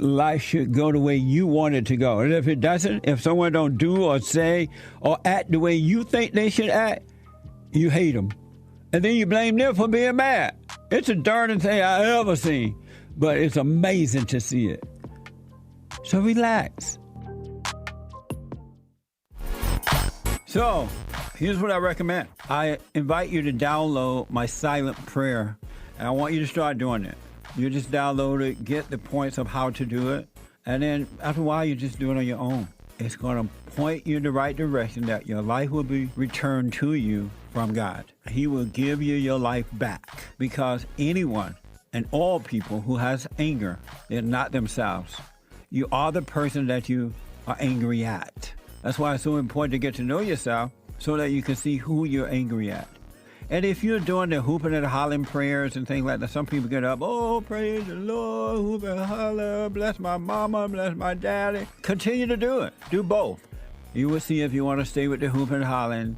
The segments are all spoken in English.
Life should go the way you want it to go. And if it doesn't, if someone don't do or say or act the way you think they should act, you hate them. And then you blame them for being mad. It's the darndest thing I ever seen. But it's amazing to see it. So relax. So, here's what I recommend. I invite you to download my silent prayer. And I want you to start doing it. You just download it, get the points of how to do it. And then after a while, you just do it on your own. It's going to point you in the right direction that your life will be returned to you from God. He will give you your life back because anyone and all people who has anger, they're not themselves. You are the person that you are angry at. That's why it's so important to get to know yourself so that you can see who you're angry at. And if you're doing the hooping and hollering prayers and things like that, some people get up, oh, praise the Lord, hoop and holler, bless my mama, bless my daddy. Continue to do it. Do both. You will see if you want to stay with the hooping and hollering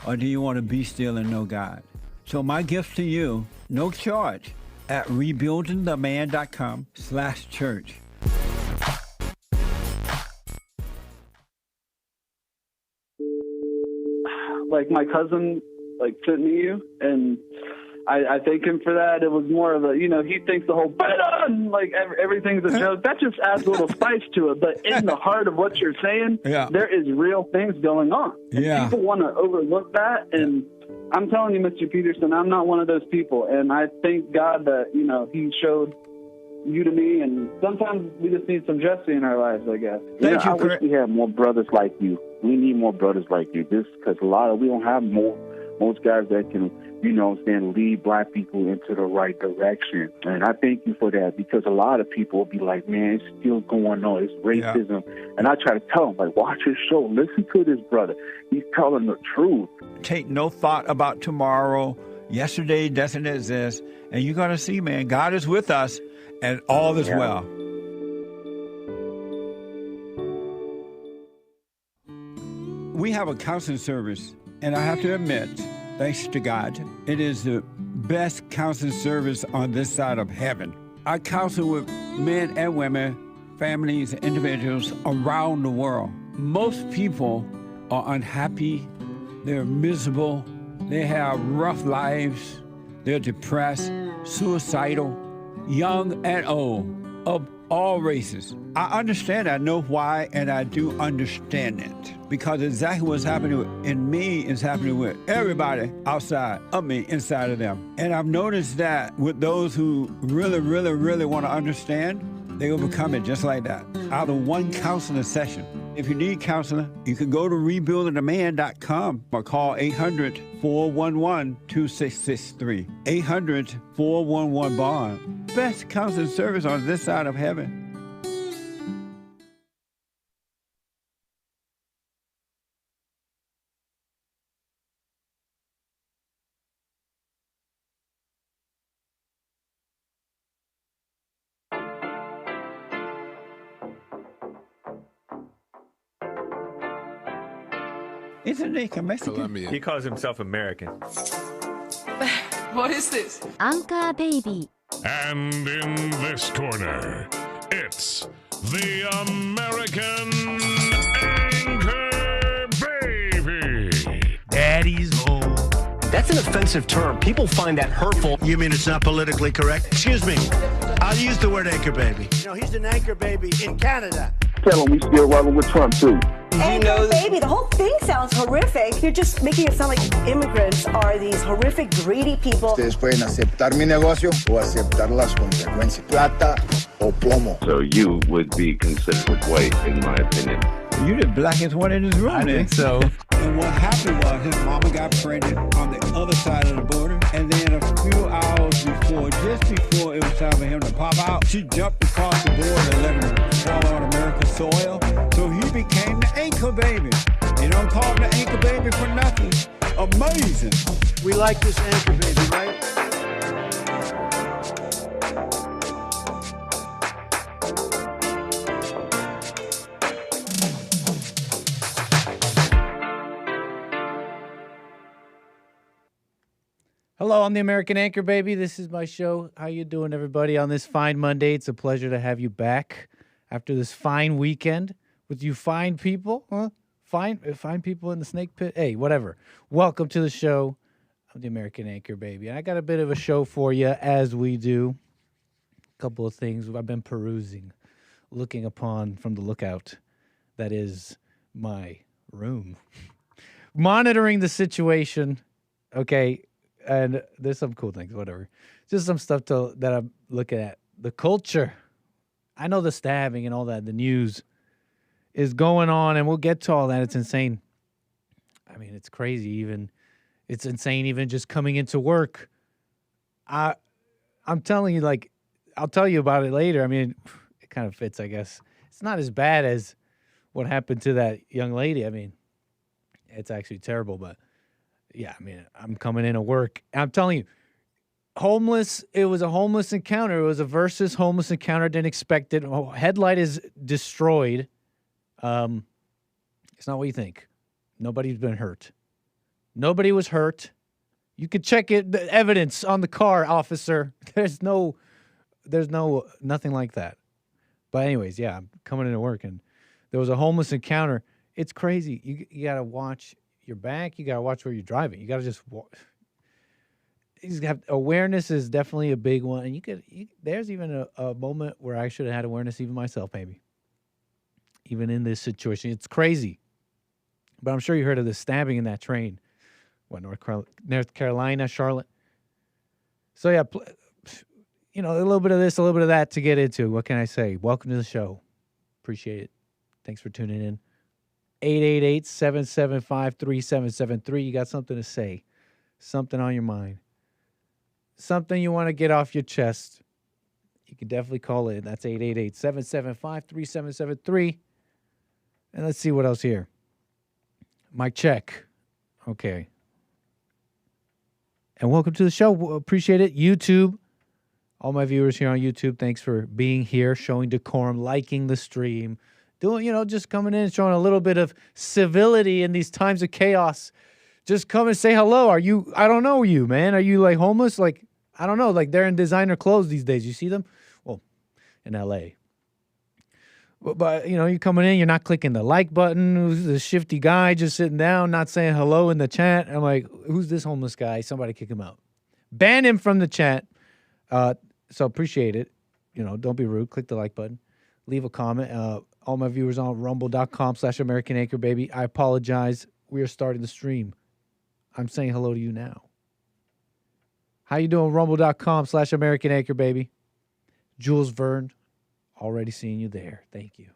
or do you want to be still and know God. So my gift to you, no charge, at rebuildingtheman.com/church. Like my cousin sent me you, and I thank him for that. It was more of a, he thinks the whole everything's a joke. That just adds a little spice to it. But in the heart of what you're saying, there is real things going on. And people want to overlook that. And I'm telling you, Mr. Peterson, I'm not one of those people. And I thank God that, he showed you to me. And sometimes we just need some Jesse in our lives, I guess. I wish we had more brothers like you. We need more brothers like you. Just because we don't have most guys that can, lead black people into the right direction. And I thank you for that because a lot of people will be like, man, it's still going on. It's racism. Yeah. And I try to tell them, watch his show. Listen to this brother. He's telling the truth. Take no thought about tomorrow. Yesterday doesn't exist. And you're going to see, man, God is with us and all is well. We have a counseling service, and I have to admit, thanks to God, it is the best counseling service on this side of heaven. I counsel with men and women, families, individuals around the world. Most people are unhappy, they're miserable, they have rough lives, they're depressed, suicidal, young and old, of all races. I understand, I know why, and I do understand it. Because exactly what's happening in me is happening with everybody outside of me, inside of them. And I've noticed that with those who really, really, really want to understand, they overcome it just like that, out of one counseling session. If you need counseling, you can go to rebuildingtheman.com or call 800-411-2663. 800-411-BOND. Best counseling service on this side of heaven. Isn't he Mexican? Colombian. He calls himself American. What is this? Anchor Baby. And in this corner, it's the American Anchor Baby. Daddy's home. That's an offensive term. People find that hurtful. You mean it's not politically correct? Excuse me. I'll use the word anchor baby. He's an anchor baby in Canada. Tell him we still rolling with Trump, too. Anchor baby, the whole thing sounds horrific. You're just making it sound like immigrants are these horrific, greedy people. Ustedes pueden aceptar mi negocio o aceptar las consecuencias. Plata o plomo. So you would be considered white, in my opinion. You the blackest one in this room, I think so. And what happened was his mama got pregnant on the other side of the border, and then a few hours before, just before it was time for him to pop out, she jumped across the border and let him fall on America's soil. So he became the anchor baby. They don't call him the anchor baby for nothing. Amazing. We like this anchor baby, right? Hello, I'm the American Anchor Baby. This is my show. How you doing, everybody, on this fine Monday? It's a pleasure to have you back. after this fine weekend with you fine people, huh? Fine people in the snake pit. Hey, whatever. Welcome to the show. I'm the American Anchor Baby, and I got a bit of a show for you, as we do. A couple of things I've been perusing, looking upon from the lookout that is my room, monitoring the situation. Okay, and there's some cool things, whatever. Just some stuff that I'm looking at. The culture. I know the stabbing and all that, the news is going on, and we'll get to all that. It's insane. I mean, it's crazy even. It's insane even just coming into work. I'm telling you, like, I'll tell you about it later. I mean, it kind of fits, I guess. It's not as bad as what happened to that young lady. I mean, it's actually terrible, but yeah, I mean, I'm coming into work. I'm telling you, it was a homeless encounter. It was a versus homeless encounter. Didn't expect it. Headlight is destroyed. It's not what you think. Nobody's been hurt. Nobody was hurt. You could check it, the evidence on the car, officer. There's nothing like that. But anyways, yeah, I'm coming into work and there was a homeless encounter. It's crazy. You got to watch your back. You got to watch where you're driving. You got to just awareness is definitely a big one. And there's even a moment where I should have had awareness even myself, maybe. Even in this situation. It's crazy. But I'm sure you heard of the stabbing in that train. What, North Carolina, Charlotte? So, yeah, a little bit of this, a little bit of that to get into. What can I say? Welcome to the show. Appreciate it. Thanks for tuning in. 888-775-3773. You got something to say. Something on your mind. Something you want to get off your chest. You can definitely call in. That's 888-775-3773. And let's see what else here. Mic check. Okay. And welcome to the show. Appreciate it. YouTube. All my viewers here on YouTube, thanks for being here, showing decorum, liking the stream, just coming in and showing a little bit of civility in these times of chaos. Just come and say hello. I don't know you, man. Are you like homeless? Like, I don't know. Like they're in designer clothes these days. You see them? Well, in LA. But you're coming in, you're not clicking the like button. Who's the shifty guy just sitting down, not saying hello in the chat? I'm like, who's this homeless guy? Somebody kick him out. Ban him from the chat. So appreciate it. Don't be rude. Click the like button. Leave a comment. All my viewers on rumble.com/American Anchor Baby. I apologize. We are starting the stream. I'm saying hello to you now. How you doing? Rumble.com/American Anchor Baby. Jules Verne. Already seeing you there. Thank you.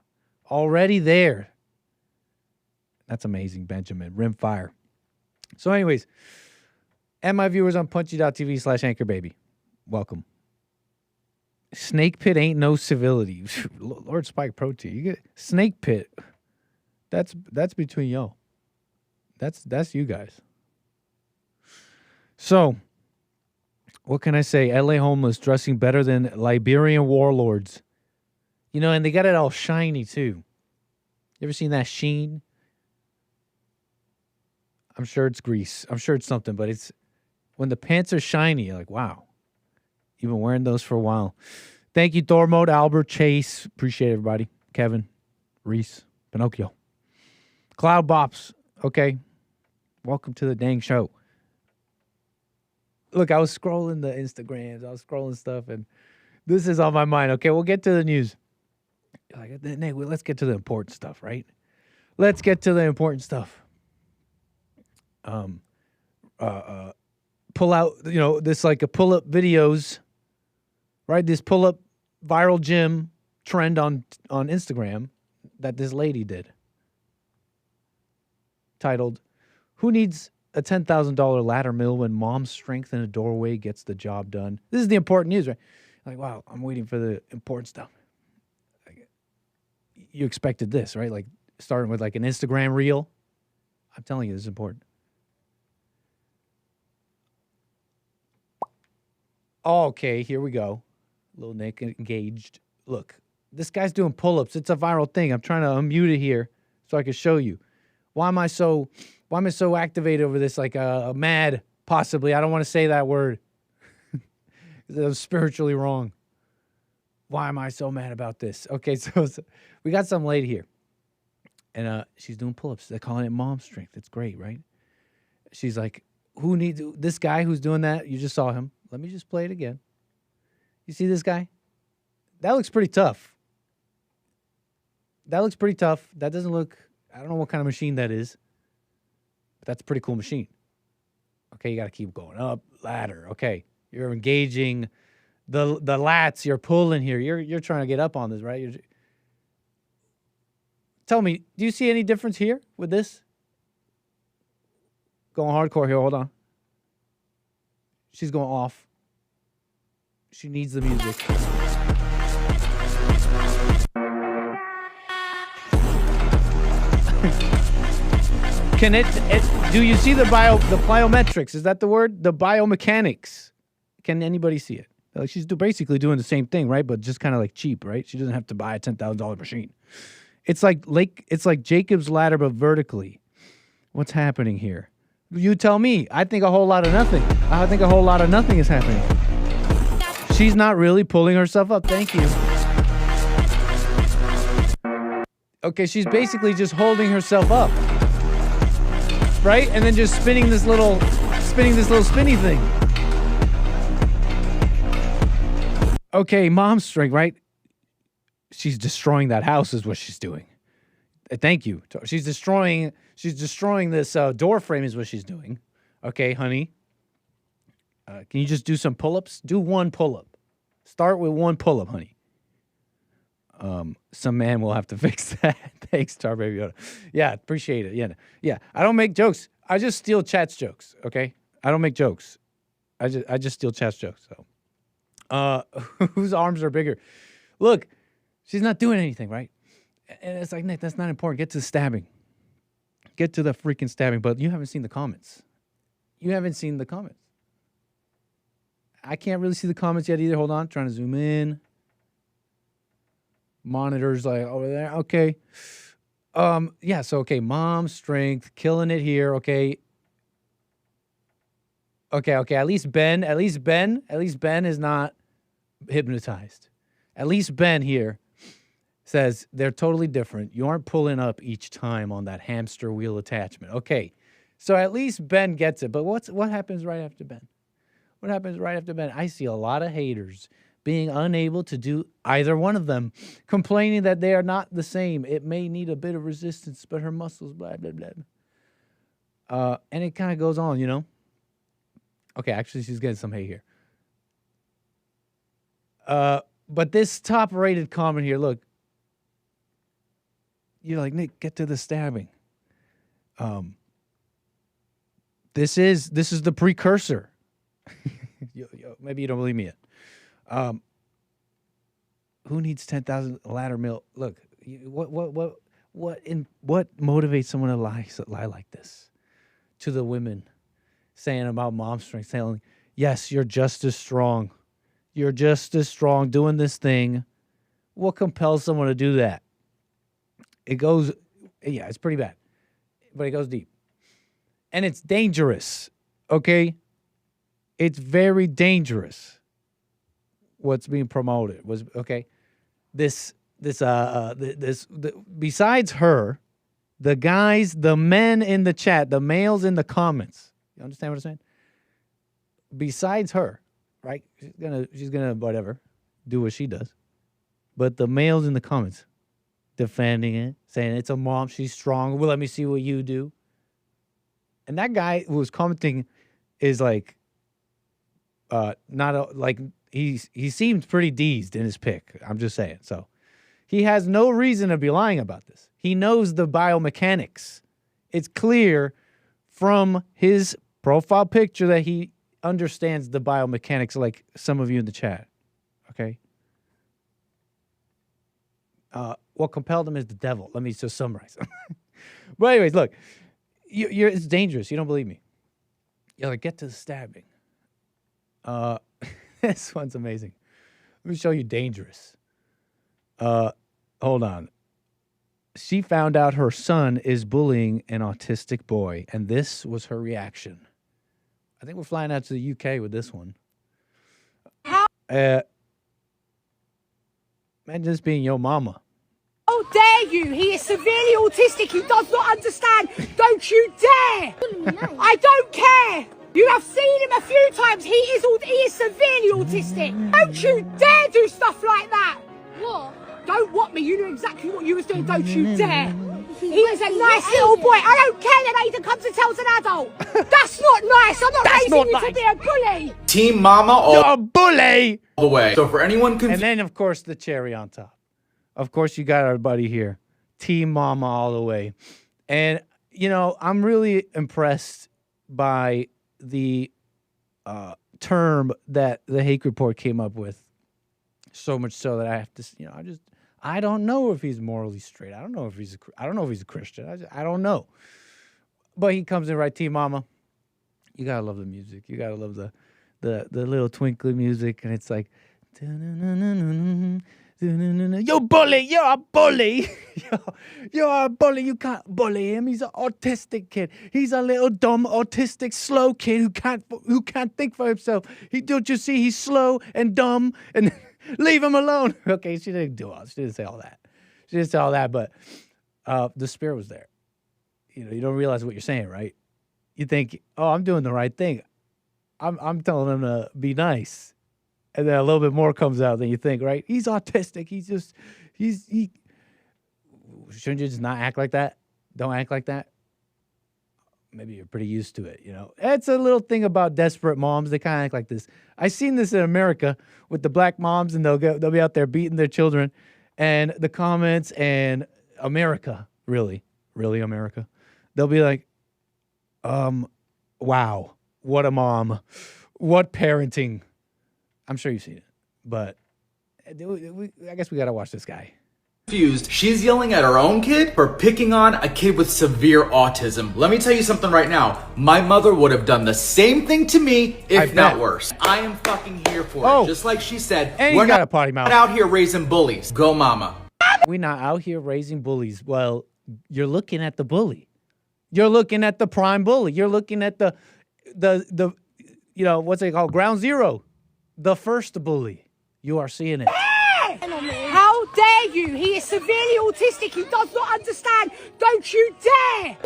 Already there. That's amazing, Benjamin. Rimfire. So anyways, and my viewers on punchy.tv/Anchor Baby. Welcome. Snake pit ain't no civility. Lord Spike Protein. You get snake pit. That's between y'all. That's you guys. So, what can I say? LA homeless dressing better than Liberian warlords. And they got it all shiny too. You ever seen that sheen? I'm sure it's grease. I'm sure it's something, but it's when the pants are shiny, you're like, wow. You've been wearing those for a while. Thank you, Thormode, Albert, Chase. Appreciate everybody. Kevin, Reese, Pinocchio. Cloud Bops. Okay. Welcome to the dang show. Look, I was scrolling the Instagrams. I was scrolling stuff, and this is on my mind. Okay, we'll get to the news. Like, Nate, let's get to the important stuff, right? Let's get to the important stuff. Pull out, this like a pull-up videos, right? This pull-up viral gym trend on Instagram that this lady did. Titled, "Who Needs a $10,000 ladder mill when mom's strength in a doorway gets the job done?" This is the important news, right? Like, wow, I'm waiting for the important stuff. You expected this, right? Like starting with like an Instagram reel. I'm telling you, this is important. Okay, here we go. Little Nick engaged. Look, this guy's doing pull-ups. It's a viral thing. I'm trying to unmute it here so I can show you. Why am I so activated over this? Like mad, possibly. I don't want to say that word. I'm spiritually wrong. Why am I so mad about this? Okay, so we got some lady here, and she's doing pull-ups. They're calling it mom strength. It's great, right? She's like, who needs this guy who's doing that? You just saw him. Let me just play it again. You see this guy? That looks pretty tough. That looks pretty tough. That doesn't look, I don't know what kind of machine that is, but that's a pretty cool machine. Okay, you got to keep going up, ladder. Okay, you're engaging the lats. You're pulling here. You're trying to get up on this, right? Tell me, do you see any difference here with this? Going hardcore here. Hold on. She's going off. She needs the music. Can it do you see the biometrics? Is that the word? The biomechanics. Can anybody see it? Like she's basically doing the same thing, right? But just kind of like cheap, right? She doesn't have to buy a $10,000 machine. It's like Jacob's ladder, but vertically. What's happening here? You tell me. I think a whole lot of nothing. I think a whole lot of nothing is happening. She's not really pulling herself up. Thank you. Okay, she's basically just holding herself up. Right? And then just spinning this little spinny thing. Okay, mom strength, right? She's destroying that house is what she's doing. Thank you. She's destroying this door frame is what she's doing. Okay, honey. Can you just do some pull-ups? Do one pull-up. Start with one pull-up, honey. Some man will have to fix that. Thanks, Tar Baby Yoda. Yeah, appreciate it. Yeah. I don't make jokes. I just steal chat's jokes. Okay, I don't make jokes. I just steal chat's jokes. So, whose arms are bigger? Look, she's not doing anything, right? And it's like, Nick, that's not important. Get to the stabbing. Get to the freaking stabbing. But you haven't seen the comments. I can't really see the comments yet either. Hold on, trying to zoom in. Monitors like over there. Okay. Yeah, so okay, mom strength, killing it here. Okay. At least Ben is not hypnotized. At least Ben here says they're totally different. You aren't pulling up each time on that hamster wheel attachment. Okay. So at least Ben gets it. But what happens right after Ben? What happens right after Ben? I see a lot of haters being unable to do either one of them, complaining that they are not the same. It may need a bit of resistance, but her muscles, blah, blah, blah. And it kind of goes on, you know? Okay, actually, she's getting some hate here. But this top-rated comment here, look. You're like, Nick, get to the stabbing. This is the precursor. Maybe you don't believe me yet. Who needs 10,000 ladder mill? Look, what motivates someone to lie like this to the women, saying about mom strength, saying, yes, you're just as strong. You're just as strong doing this thing. What compels someone to do that? It goes, yeah, it's pretty bad, but it goes deep. And it's dangerous, okay? It's very dangerous. What's being promoted was, okay, besides her, the guys, the men in the chat, the males in the comments, you understand what I'm saying? Besides her, right? She's gonna whatever, do what she does. But the males in the comments defending it, saying it's a mom, she's strong. Well, let me see what you do. And that guy who was commenting is like, he seemed pretty deezed in his pick. I'm just saying. So he has no reason to be lying about this. He knows the biomechanics. It's clear from his profile picture that he understands the biomechanics, like some of you in the chat. Okay. What compelled him is the devil. Let me just summarize. But anyways, look, it's dangerous. You don't believe me. You're like, get to the stabbing. This one's amazing. Let me show you dangerous. Hold on. She found out her son is bullying an autistic boy, and this was her reaction. I think we're flying out to the UK with this one. Man, just being your mama. How dare you? He is severely autistic. He does not understand. Don't you dare! I don't care. You have seen him a few times. He is severely autistic. Don't you dare do stuff like that. What? Don't what me. You knew exactly what you was doing. Don't you dare. He is a nice little boy. I don't care that Aiden comes and tells an adult. That's not nice. I'm not raising you to be a bully. Team Mama You're a bully. all the way. So for anyone And confused, then, of course, the cherry on top. Of course, you got our buddy here. Team Mama all the way. And, you know, I'm really impressed by the term that the Hake Report came up with. So much so that I have to, you know, I don't know if he's morally straight. I don't know if he's a Christian. I don't know. But he comes in right, Team Mama. You gotta love the music. You gotta love the little twinkly music, and it's like, yo bully, you're a bully. You're a bully. You can't bully him. He's an autistic kid. He's a little dumb autistic slow kid who can't think for himself. Don't you see? He's slow and dumb and. Leave him alone. Okay, she didn't do all. She didn't say all that. She didn't say all that, but the spirit was there. You know, you don't realize what you're saying, right? You think, oh, I'm doing the right thing. I'm telling him to be nice, and then a little bit more comes out than you think, right? He's autistic. He. Shouldn't you just not act like that? Don't act like that. Maybe you're pretty used to it, you know. It's a little thing about desperate moms. They kind of act like this. I've seen this in America with the black moms, and they'll be out there beating their children, and the comments and America, really America, they'll be like, wow, what a mom, what parenting. I'm sure you've seen it, but I guess we got to watch this guy. confused, she's yelling at her own kid for picking on a kid with severe autism. Let me tell you something right now. My mother would have done the same thing to me, if not worse. I am fucking here for it. Just like she said, And we're you got a not potty mouth. out here raising bullies. Go mama. We're not out here raising bullies. Well, you're looking at the bully. You're looking at the prime bully. You're looking at the you know, what's it called? Ground zero. The first bully. You are seeing it. How dare you? He is severely autistic. He does not understand. Don't you dare.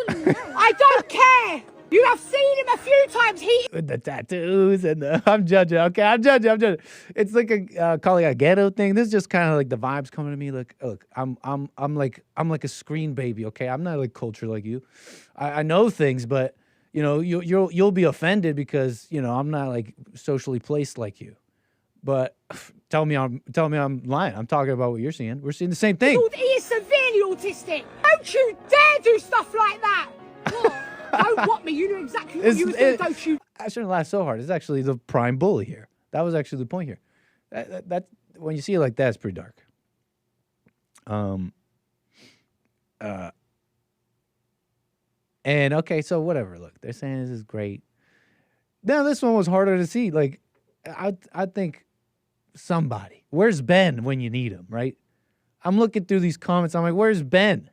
I don't care. You have seen him a few times. With the tattoos and I'm judging. Okay, I'm judging. It's like calling a ghetto thing. This is just kind of like the vibes coming to me. Look, I'm like a screen baby. Okay, I'm not like culture like you. I know things, but you know you'll be offended because you know I'm not like socially placed like you. But tell me I'm lying. I'm talking about what you're seeing. We're seeing the same thing. He is severely autistic. Don't you dare do stuff like that. What? Don't what me. You knew exactly what you were doing. Don't you? I shouldn't laugh so hard. It's actually the prime bully here. That was actually the point here. That when you see it like that, it's pretty dark. And okay, so whatever. Look, they're saying this is great. Now this one was harder to see. Like, I think somebody. Where's Ben when you need him? Right? I'm looking through these comments. I'm like, where's Ben?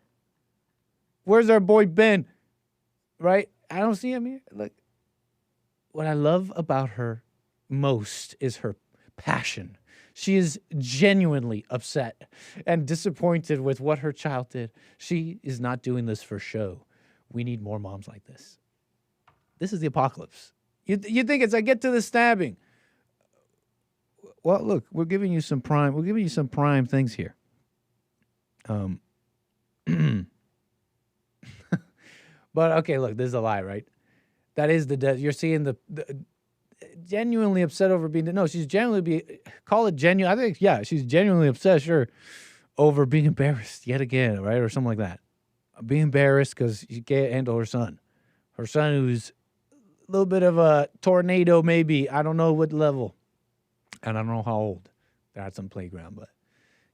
Where's our boy Ben? Right? I don't see him here. Look, what I love about her most is her passion. She is genuinely upset and disappointed with what her child did. She is not doing this for show. We need more moms like this. This is the apocalypse. You think it's like get to the stabbing. Well, look, we're giving you some prime things here. But okay, look, this is a lie, right? That is you're seeing the genuinely upset over being she's genuinely call it genuine. I think she's genuinely upset, sure, over being embarrassed yet again, right, or something like that. Being embarrassed because she can't handle her son who's a little bit of a tornado, maybe. I don't know what level, and I don't know how old. They're at some playground, but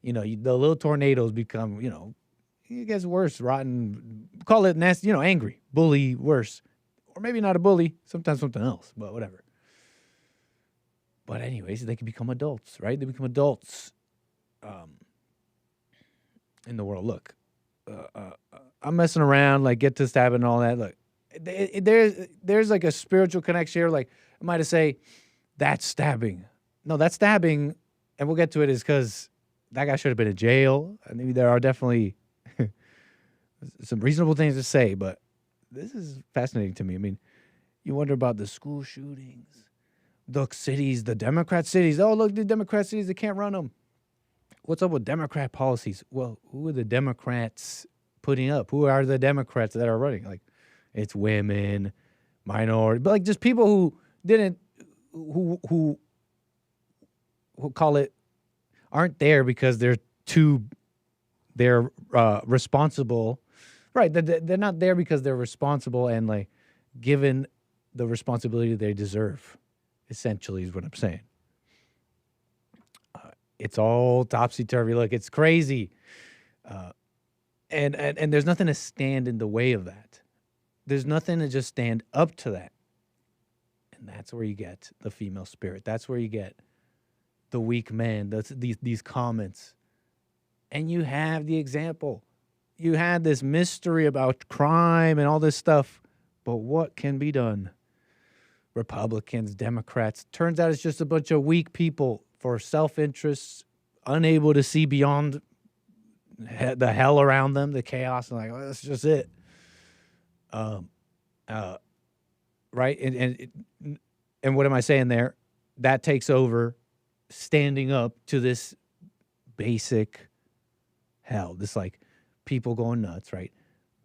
you know, the little tornadoes become, you know, it gets worse, rotten. Call it nasty, you know, angry, bully, worse. Or maybe not a bully, sometimes something else, but whatever. But anyways, they can become adults, right? They become adults in the world. Look, I'm messing around, like get to stabbing and all that. Look, there's like a spiritual connection here. Like I might say, that's stabbing. No, that's stabbing, and we'll get to it, is because that guy should have been in jail. I mean, there are definitely some reasonable things to say, but this is fascinating to me. I mean, you wonder about the school shootings, the cities, the Democrat cities. Oh, look, the Democrat cities, they can't run them. What's up with Democrat policies? Well, who are the Democrats putting up? Who are the Democrats that are running? Like, it's women, minority, but like just people who didn't, who call it, aren't there because they're responsible. Right. They're not there because they're responsible and like given the responsibility they deserve, essentially is what I'm saying. It's all topsy-turvy. Look, it's crazy. And there's nothing to stand in the way of that. There's nothing to just stand up to that. And that's where you get the female spirit. That's where you get the weak men, these comments. And you have the example. You had this mystery about crime and all this stuff. But what can be done? Republicans, Democrats. Turns out it's just a bunch of weak people for self-interest, unable to see beyond the hell around them, the chaos, and like, well, that's just it. Right? And what am I saying there? That takes over standing up to this basic hell, this like people going nuts, right?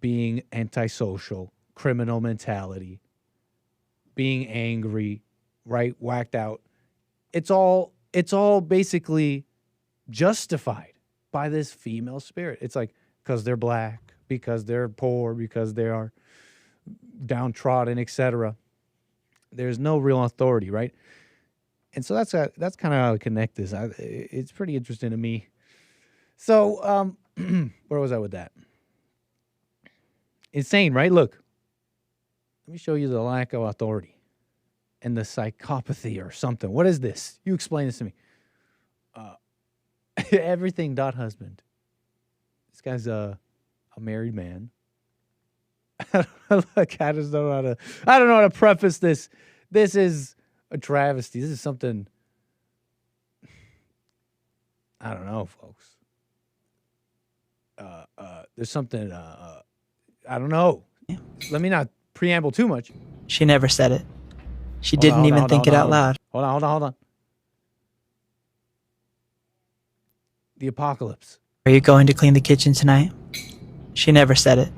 Being antisocial, criminal mentality, being angry, right? Whacked out. It's all basically justified by this female spirit. It's like because they're black, because they're poor, because they are downtrodden, etc. There's no real authority, right? And so that's kind of how I connect this. It's pretty interesting to me. So where was I with that? Insane, right? Look, let me show you the lack of authority and the psychopathy or something. What is this? You explain this to me. Everything husband. This guy's a married man. Look, I don't know how to preface this. This is a travesty. This is something, I don't know, folks. There's something, I don't know. Let me not preamble too much. She never said it. She didn't even think it out loud. Hold on. The apocalypse. Are you going to clean the kitchen tonight? She never said it.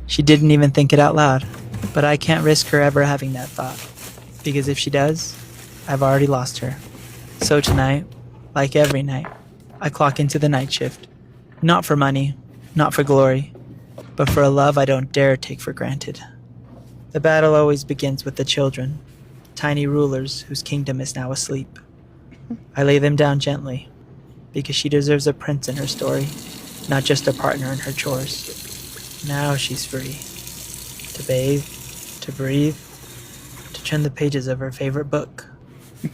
She didn't even think it out loud. But I can't risk her ever having that thought. Because if she does, I've already lost her. So tonight, like every night, I clock into the night shift. Not for money, not for glory, but for a love I don't dare take for granted. The battle always begins with the children, tiny rulers whose kingdom is now asleep. I lay them down gently, because she deserves a prince in her story, not just a partner in her chores. Now she's free. To bathe, to breathe, to turn the pages of her favorite book.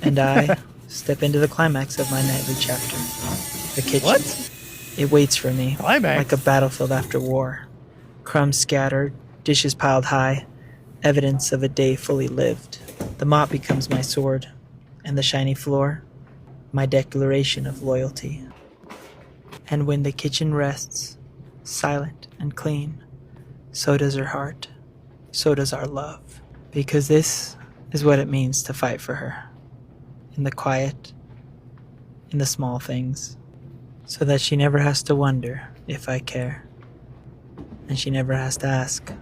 And I step into the climax of my nightly chapter. The kitchen. What? It waits for me, Climax? like a battlefield after war. Crumbs scattered, dishes piled high, evidence of a day fully lived. The mop becomes my sword, and the shiny floor, my declaration of loyalty. And when the kitchen rests, silent and clean, so does her heart, so does our love. Because this is what it means to fight for her. In the quiet, in the small things, so that she never has to wonder if I care. And she never has to ask,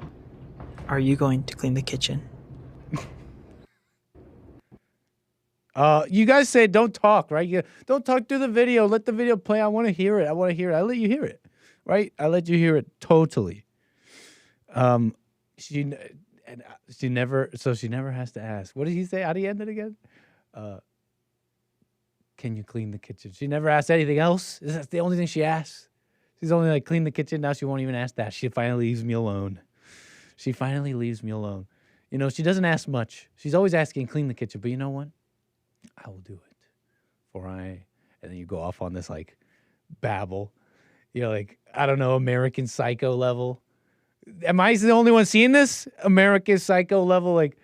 are you going to clean the kitchen? You guys say don't talk, right? Don't talk through the video. Let the video play. I want to hear it. I let you hear it, right? I let you hear it totally. She never has to ask. What did he say? How did he end it again? Can you clean the kitchen? She never asked anything else. That's the only thing she asks. She's only like, clean the kitchen. Now she won't even ask that. She finally leaves me alone. She doesn't ask much. She's always asking, clean the kitchen. But you know what? I will do it. And then you go off on this like babble. Like, I don't know, American Psycho level. Am I the only one seeing this? American Psycho level, like,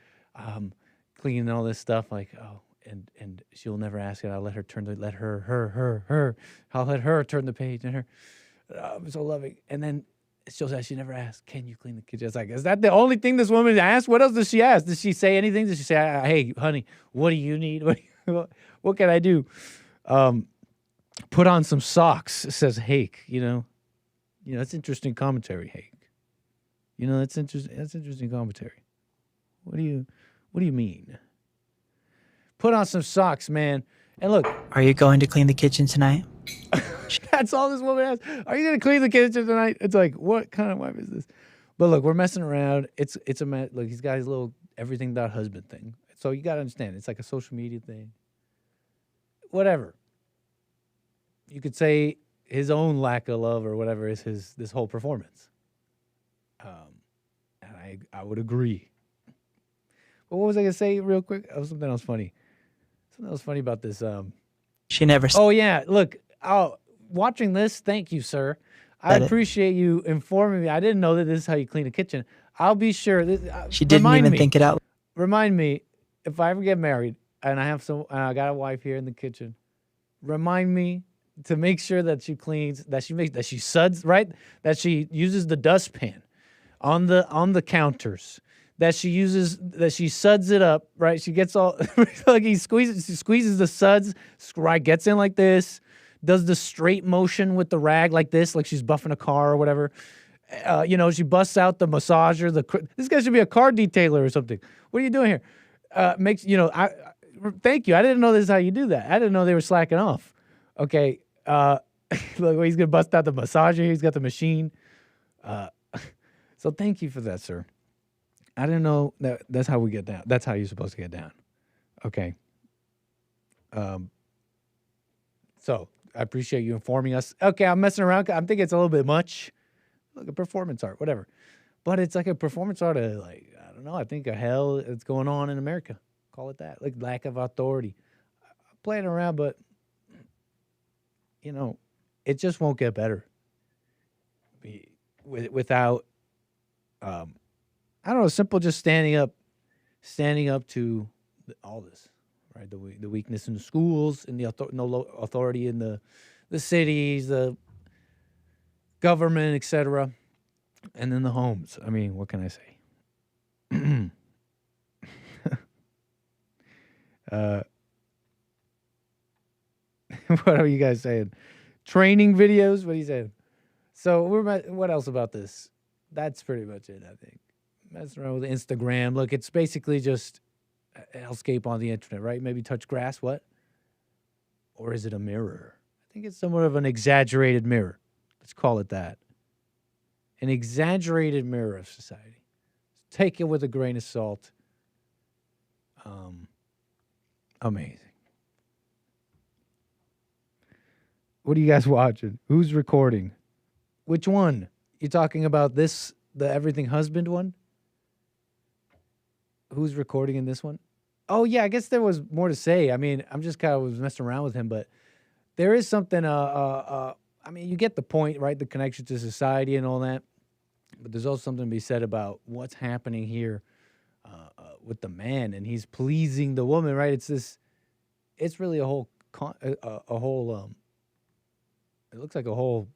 cleaning all this stuff. Like, oh, and she'll never ask it. I'll let her her. I'll let her turn the page and her. I'm so loving. And then she'll say she never asked, "Can you clean the kitchen?" It's like, is that the only thing this woman asked? What else does she ask? Does she say anything? Does she say, "Hey, honey, what do you need? What can I do?" Put on some socks, says Hake. That's interesting commentary, Hake. That's interesting. That's interesting commentary. What do you mean? Put on some socks, man. And look, Are you going to clean the kitchen tonight? that's all this woman asks. Are you going to clean the kitchen tonight? It's like, what kind of wife is this? But look, we're messing around. It's a man. Look, he's got his little everything.husband thing. So you got to understand, it's like a social media thing. Whatever. You could say his own lack of love or whatever is this whole performance. And I would agree. But what was I going to say real quick? Oh, something else funny. Something else funny about this. She never. Oh, yeah. Look, watching this, thank you, sir. I appreciate you informing me. I didn't know that this is how you clean a kitchen. I'll be sure. She didn't even think it out. Remind me, if I ever get married and I got a wife here in the kitchen, remind me to make sure that she cleans, that she suds, right? That she uses the dustpan on the counters. That she suds it up, right? She gets all like she squeezes the suds, right? Gets in like this, does the straight motion with the rag like this, like she's buffing a car or whatever. She busts out the massager. This guy should be a car detailer or something. What are you doing here? Thank you. I didn't know this is how you do that. I didn't know they were slacking off. Okay. Look, he's gonna bust out the massager. He's got the machine. So thank you for that, sir. I didn't know that's how we get down. That's how you're supposed to get down. Okay. So I appreciate you informing us. Okay, I'm messing around. I'm thinking it's a little bit much. Like a performance art, whatever. But it's like a performance art of, like, I don't know, I think a hell that's going on in America. Call it that. Like lack of authority. I'm playing around, but, it just won't get better. Without, I don't know, simple just standing up to all this, right? The weakness in the schools, and the authority in the cities, the government, etc., and then the homes. I mean, what can I say? What are you guys saying? Training videos? What are you saying? So what else about this? That's pretty much it, I think. Messing around with Instagram. Look, it's basically just an hellscape on the internet, right? Maybe touch grass, what? Or is it a mirror? I think it's somewhat of an exaggerated mirror. Let's call it that. An exaggerated mirror of society. Take it with a grain of salt. Amazing. What are you guys watching? Who's recording? Which one? You talking about this, the Everything Husband one? Who's recording in this one? Oh, yeah, I guess there was more to say. I mean, I'm just kind of was messing around with him, but there is something, I mean, you get the point, right? The connection to society and all that. But there's also something to be said about what's happening here with the man, and he's pleasing the woman, right? It's really a whole, it looks like a whole,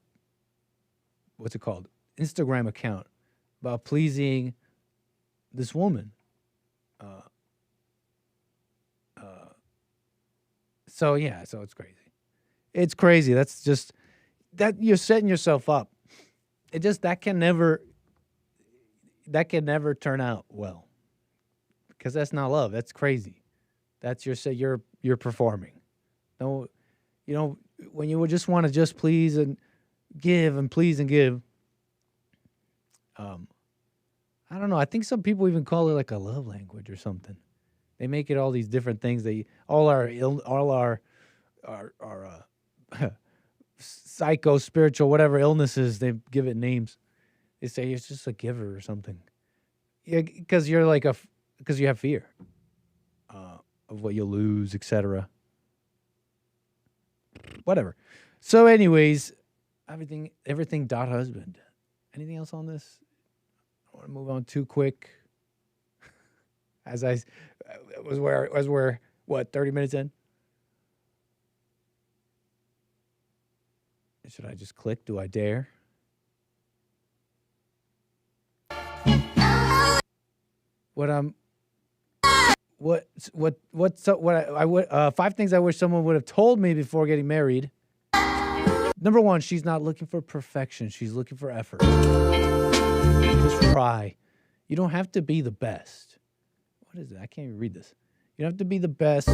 what's it called? Instagram account about pleasing this woman. So it's crazy. It's crazy. That's just, that you're setting yourself up. That can never turn out well, because that's not love. That's crazy. That's you're performing. No, when you would just want to just please and give and please and give. I don't know. I think some people even call it like a love language or something. They make it all these different things. All our psycho, spiritual, whatever illnesses, they give it names. They say it's just a giver or something. Yeah, because you're because you have fear of what you'll lose, etc. Whatever. So, anyways, everything. Husband. Anything else on this? I want to move on too quick. As we're What, 30 minutes in? Should I just click? Do I dare? Five things I wish someone would have told me before getting married. Number one, she's not looking for perfection. She's looking for effort. Just try. You don't have to be the best. What is it? I can't even read this. You don't have to be the best.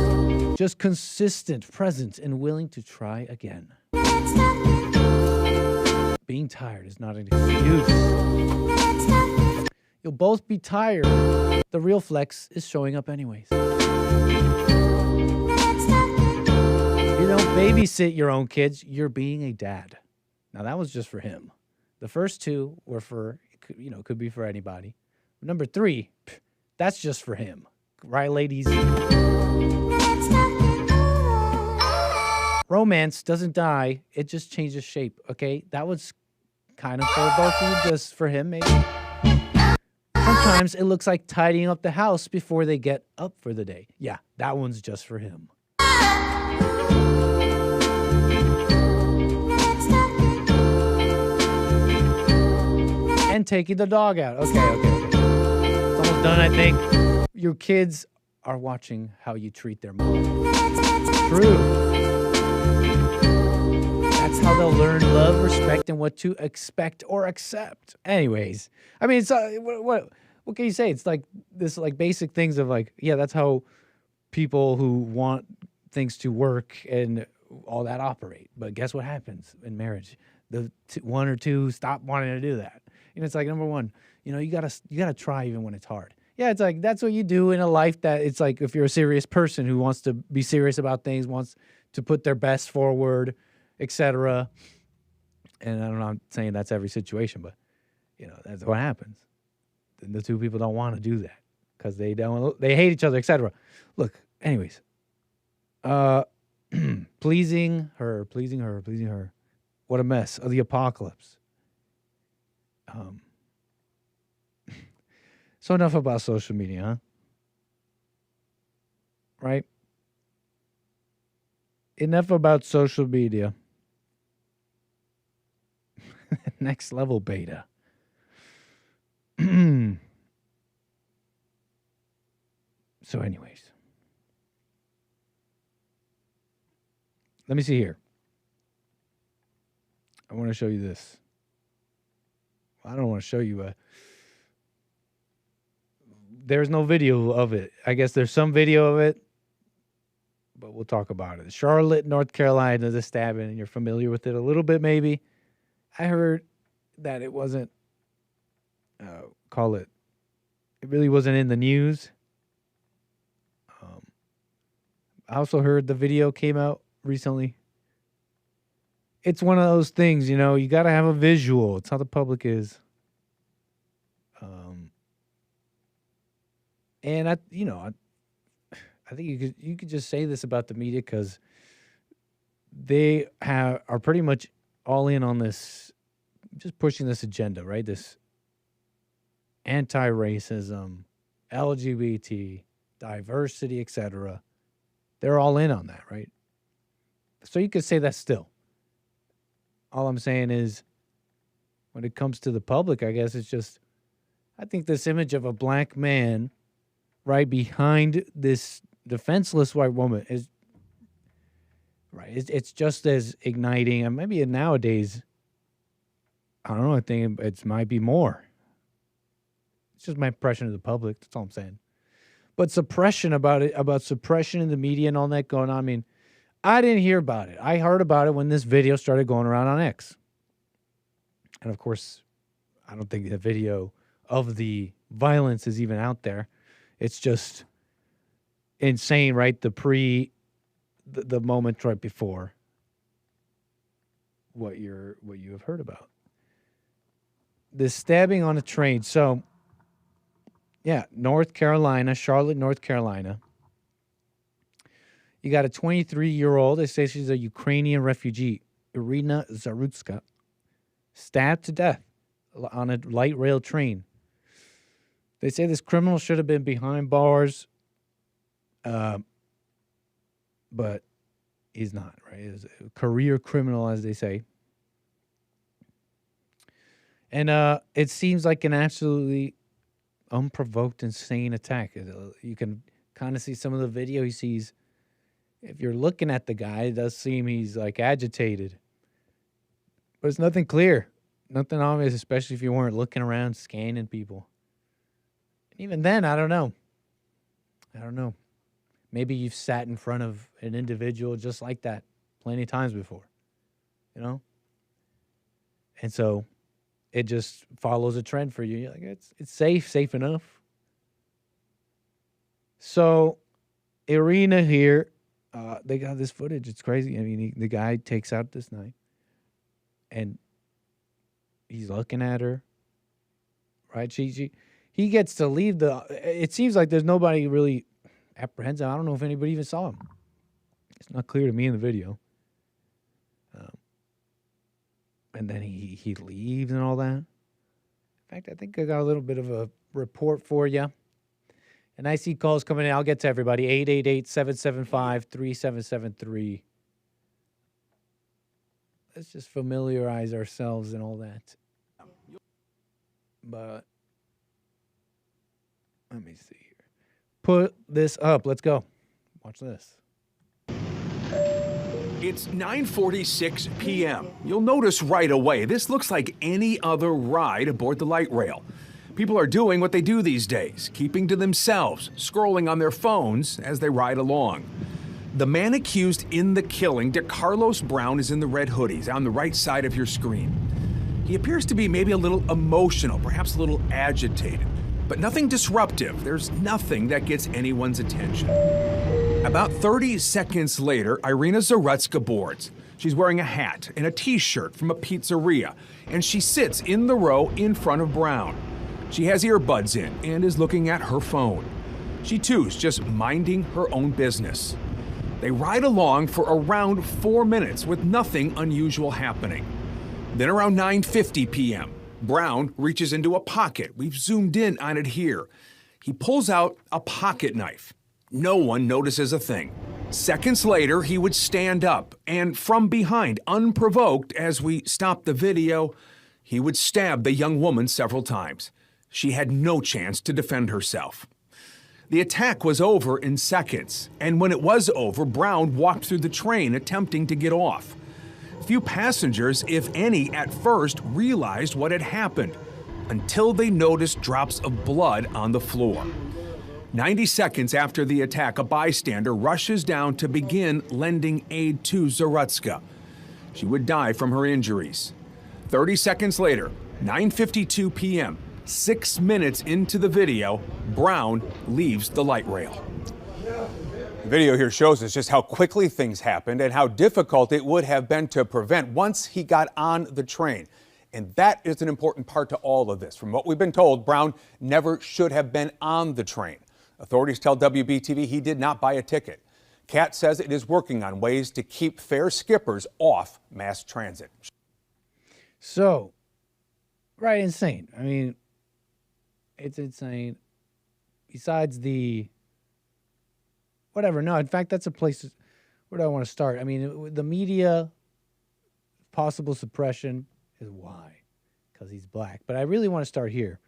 Just consistent, present, and willing to try again. Being tired is not an excuse. You'll both be tired. The real flex is showing up anyways. You don't babysit your own kids. You're being a dad. Now, that was just for him. The first two were for, could be for anybody. Number three, that's just for him. Right, ladies? Romance doesn't die. It just changes shape, okay? That was kind of for both of you, just for him, maybe. Sometimes it looks like tidying up the house before they get up for the day. Yeah, that one's just for him. And taking the dog out. Okay. It's almost done, I think. Your kids are watching how you treat their mom. True. That's how they'll learn love, respect, and what to expect or accept. Anyways, I mean, it's what can you say? It's like this, like basic things of like, yeah, that's how people who want things to work and all that operate. But guess what happens in marriage? The one or two stop wanting to do that. It's like, number one, you gotta try even when it's hard. Yeah, it's like that's what you do in a life that it's like if you're a serious person who wants to be serious about things, wants to put their best forward, etc. And I'm not saying that's every situation, but that's what happens. The two people don't want to do that because they hate each other, etc. Look, anyways, pleasing her. What a mess of the apocalypse. So enough about social media, huh? Right? Enough about social media. Next level beta. So anyways. Let me see here. I want to show you this. I don't want to show you there's no video of it. I guess there's some video of it, but we'll talk about it. Charlotte, North Carolina, the stabbing, and you're familiar with it a little bit maybe. I heard that it wasn't, it really wasn't in the news. I also heard the video came out recently. It's one of those things, you got to have a visual. It's how the public is. And I think you could just say this about the media because they are pretty much all in on this, just pushing this agenda, right? This anti-racism, LGBT, diversity, etc. They're all in on that, right? So you could say that still. All I'm saying is, when it comes to the public, I guess it's just, I think this image of a black man right behind this defenseless white woman is right. It's just as igniting, and maybe nowadays, I don't know. I think it might be more. It's just my impression of the public. That's all I'm saying. But suppression about suppression in the media and all that going on. I mean, I didn't hear about it. I heard about it when this video started going around on X. And of course, I don't think the video of the violence is even out there. It's just insane, right? The moment right before what you have heard about. This stabbing on a train. So, yeah, North Carolina, Charlotte, North Carolina. You got a 23-year-old. They say she's a Ukrainian refugee, Irina Zarutska, stabbed to death on a light rail train. They say this criminal should have been behind bars. but he's not, right? He's a career criminal, as they say. And it seems like an absolutely unprovoked, insane attack. You can kind of see some of the video he sees. If you're looking at the guy, it does seem he's like agitated. But it's nothing clear, nothing obvious, especially if you weren't looking around, scanning people. And even then, I don't know. Maybe you've sat in front of an individual just like that plenty of times before, you know? And so it just follows a trend for you. You're like, it's safe enough. So Irina here, they got this footage. It's crazy. I mean, the guy takes out this knife, and he's looking at her, right? He gets to leave it seems like there's nobody really apprehensive. I don't know if anybody even saw him. It's not clear to me in the video. And then he leaves and all that. In fact, I think I got a little bit of a report for you. And I see calls coming in. I'll get to everybody. 888-775-3773. Let's just familiarize ourselves and all that. But let me see here. Put this up. Let's go. Watch this. It's 9:46 p.m. You'll notice right away, this looks like any other ride aboard the light rail. People are doing what they do these days, keeping to themselves, scrolling on their phones as they ride along. The man accused in the killing, DeCarlos Brown, is in the red hoodies on the right side of your screen. He appears to be maybe a little emotional, perhaps a little agitated, but nothing disruptive. There's nothing that gets anyone's attention. About 30 seconds later, Irina Zarutska boards. She's wearing a hat and a t-shirt from a pizzeria, and she sits in the row in front of Brown. She has earbuds in and is looking at her phone. She too's just minding her own business. They ride along for around 4 minutes with nothing unusual happening. Then around 9:50 p.m., Brown reaches into a pocket. We've zoomed in on it here. He pulls out a pocket knife. No one notices a thing. Seconds later, he would stand up, and from behind, unprovoked, as we stop the video, he would stab the young woman several times. She had no chance to defend herself. The attack was over in seconds, and when it was over, Brown walked through the train attempting to get off. Few passengers, if any, at first realized what had happened, until they noticed drops of blood on the floor. 90 seconds after the attack, a bystander rushes down to begin lending aid to Zarutska. She would die from her injuries. 30 seconds later, 9:52 p.m., 6 minutes into the video, Brown leaves the light rail. The video here shows us just how quickly things happened and how difficult it would have been to prevent once he got on the train. And that is an important part to all of this. From what we've been told, Brown never should have been on the train. Authorities tell WBTV he did not buy a ticket. CAT says it is working on ways to keep fare skippers off mass transit. So, right, insane. I mean, it's insane. Besides the whatever. No, in fact, that's a place. Where do I want to start? I mean, the media, possible suppression is why, because he's black. But I really want to start here.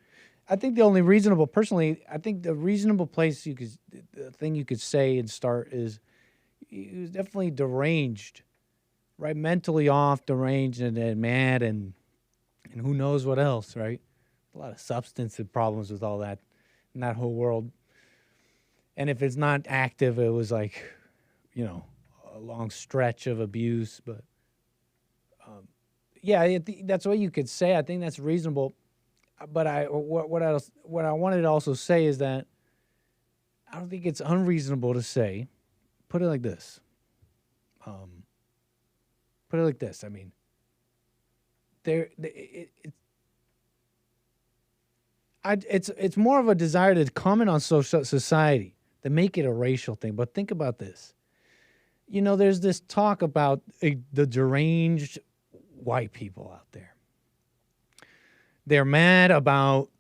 I think the only reasonable, personally, I think the reasonable place the thing you could say and start is he was definitely deranged, right? Mentally off, deranged, and mad, and who knows what else, right? A lot of substantive problems with all that in that whole world. And if it's not active, it was like, a long stretch of abuse. But yeah, that's what you could say. I think that's reasonable. But what I wanted to also say is that I don't think it's unreasonable to say, put it like this. I mean, it's more of a desire to comment on society than make it a racial thing. But think about this. There's this talk about the deranged white people out there. They're mad about,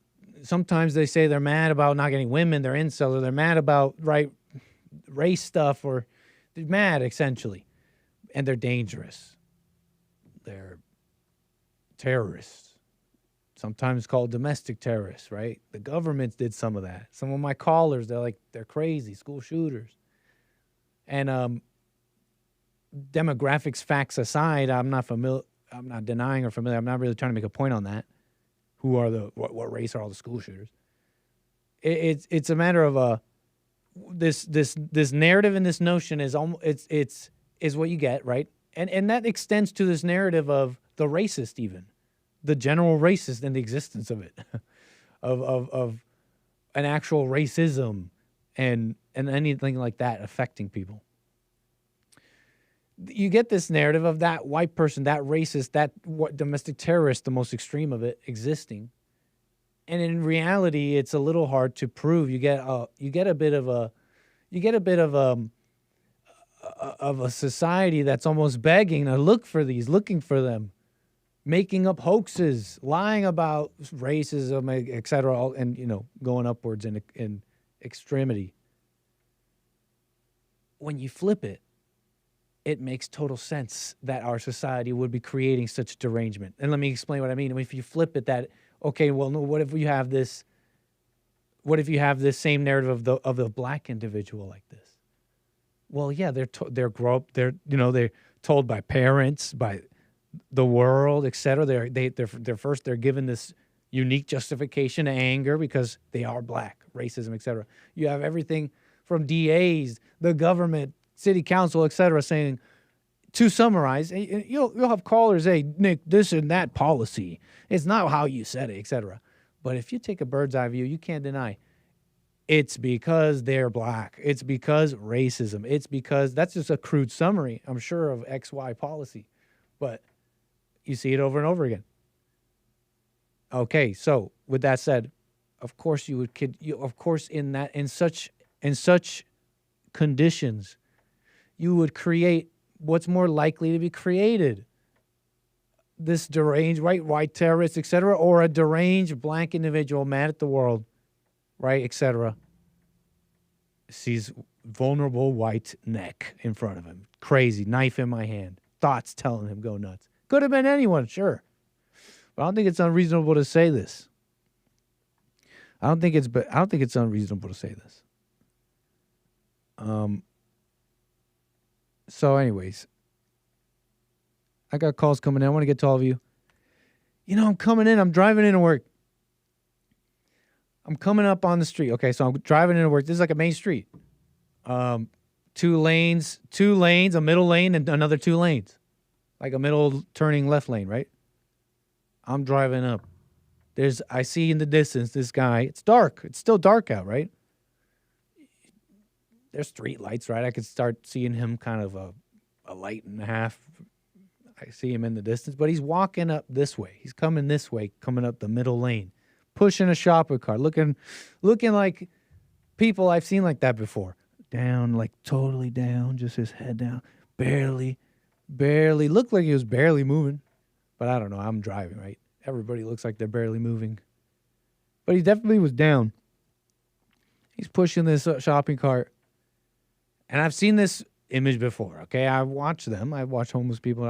sometimes they say they're mad about not getting women, they're incels, or they're mad about, race stuff, or They're mad, essentially. And they're dangerous. They're terrorists. Sometimes called domestic terrorists, right? The government did some of that. Some of my callers, they're crazy, school shooters. And demographics, facts aside, I'm not denying or familiar. I'm not really trying to make a point on that. Who are what race are all the school shooters? It's a matter of this narrative and this notion is is what you get, right? And that extends to this narrative of the racist, even the general racist and the existence of it, of an actual racism and anything like that affecting people. You get this narrative of that white person, that racist, that domestic terrorist, the most extreme of it, existing. And in reality, it's a little hard to prove. You get a bit of a society that's almost begging to looking for them, making up hoaxes, lying about racism, etc., and going upwards in extremity. When you flip it, it makes total sense that our society would be creating such derangement. And let me explain what I mean. If you flip it, okay, well, no, what if you have this same narrative of the black individual like this? Well, yeah, they're told by parents, by the world, etc. They're given this unique justification to anger because they are black, racism, etc. You have everything from DAs, the government, city council, etc., saying, to summarize, you'll have callers say, Nick, this and that policy, it's not how you said it, etc. But if you take a bird's eye view, you can't deny it's because they're black. It's because racism. It's because that's just a crude summary, I'm sure, of XY policy. But you see it over and over again. Okay, so with that said, of course in such conditions, you would create what's more likely to be created. This deranged white terrorist, etc., or a deranged black individual mad at the world, right, etc., sees vulnerable white neck in front of him. Crazy, knife in my hand. Thoughts telling him go nuts. Could have been anyone, sure. But I don't think it's unreasonable to say this. I don't think it's unreasonable to say this. So anyways, I got calls coming in. I want to get to all of you. I'm coming in. I'm driving into work. I'm coming up on the street. Okay, so I'm driving into work. This is like a main street. 2 lanes, a middle lane, and another 2 lanes. Like a middle turning left lane, right? I'm driving up. I see in the distance this guy. It's dark. It's still dark out, right? There's street lights, right? I could start seeing him kind of a light and a half. I see him in the distance, but he's walking up this way. He's coming this way, coming up the middle lane, pushing a shopper cart, looking like people I've seen like that before. Down, like totally down, just his head down, barely, looked like he was barely moving. But I don't know, I'm driving, right? Everybody looks like they're barely moving. But he definitely was down. He's pushing this shopping cart. And I've seen this image before, okay? I watch them. I watch homeless people.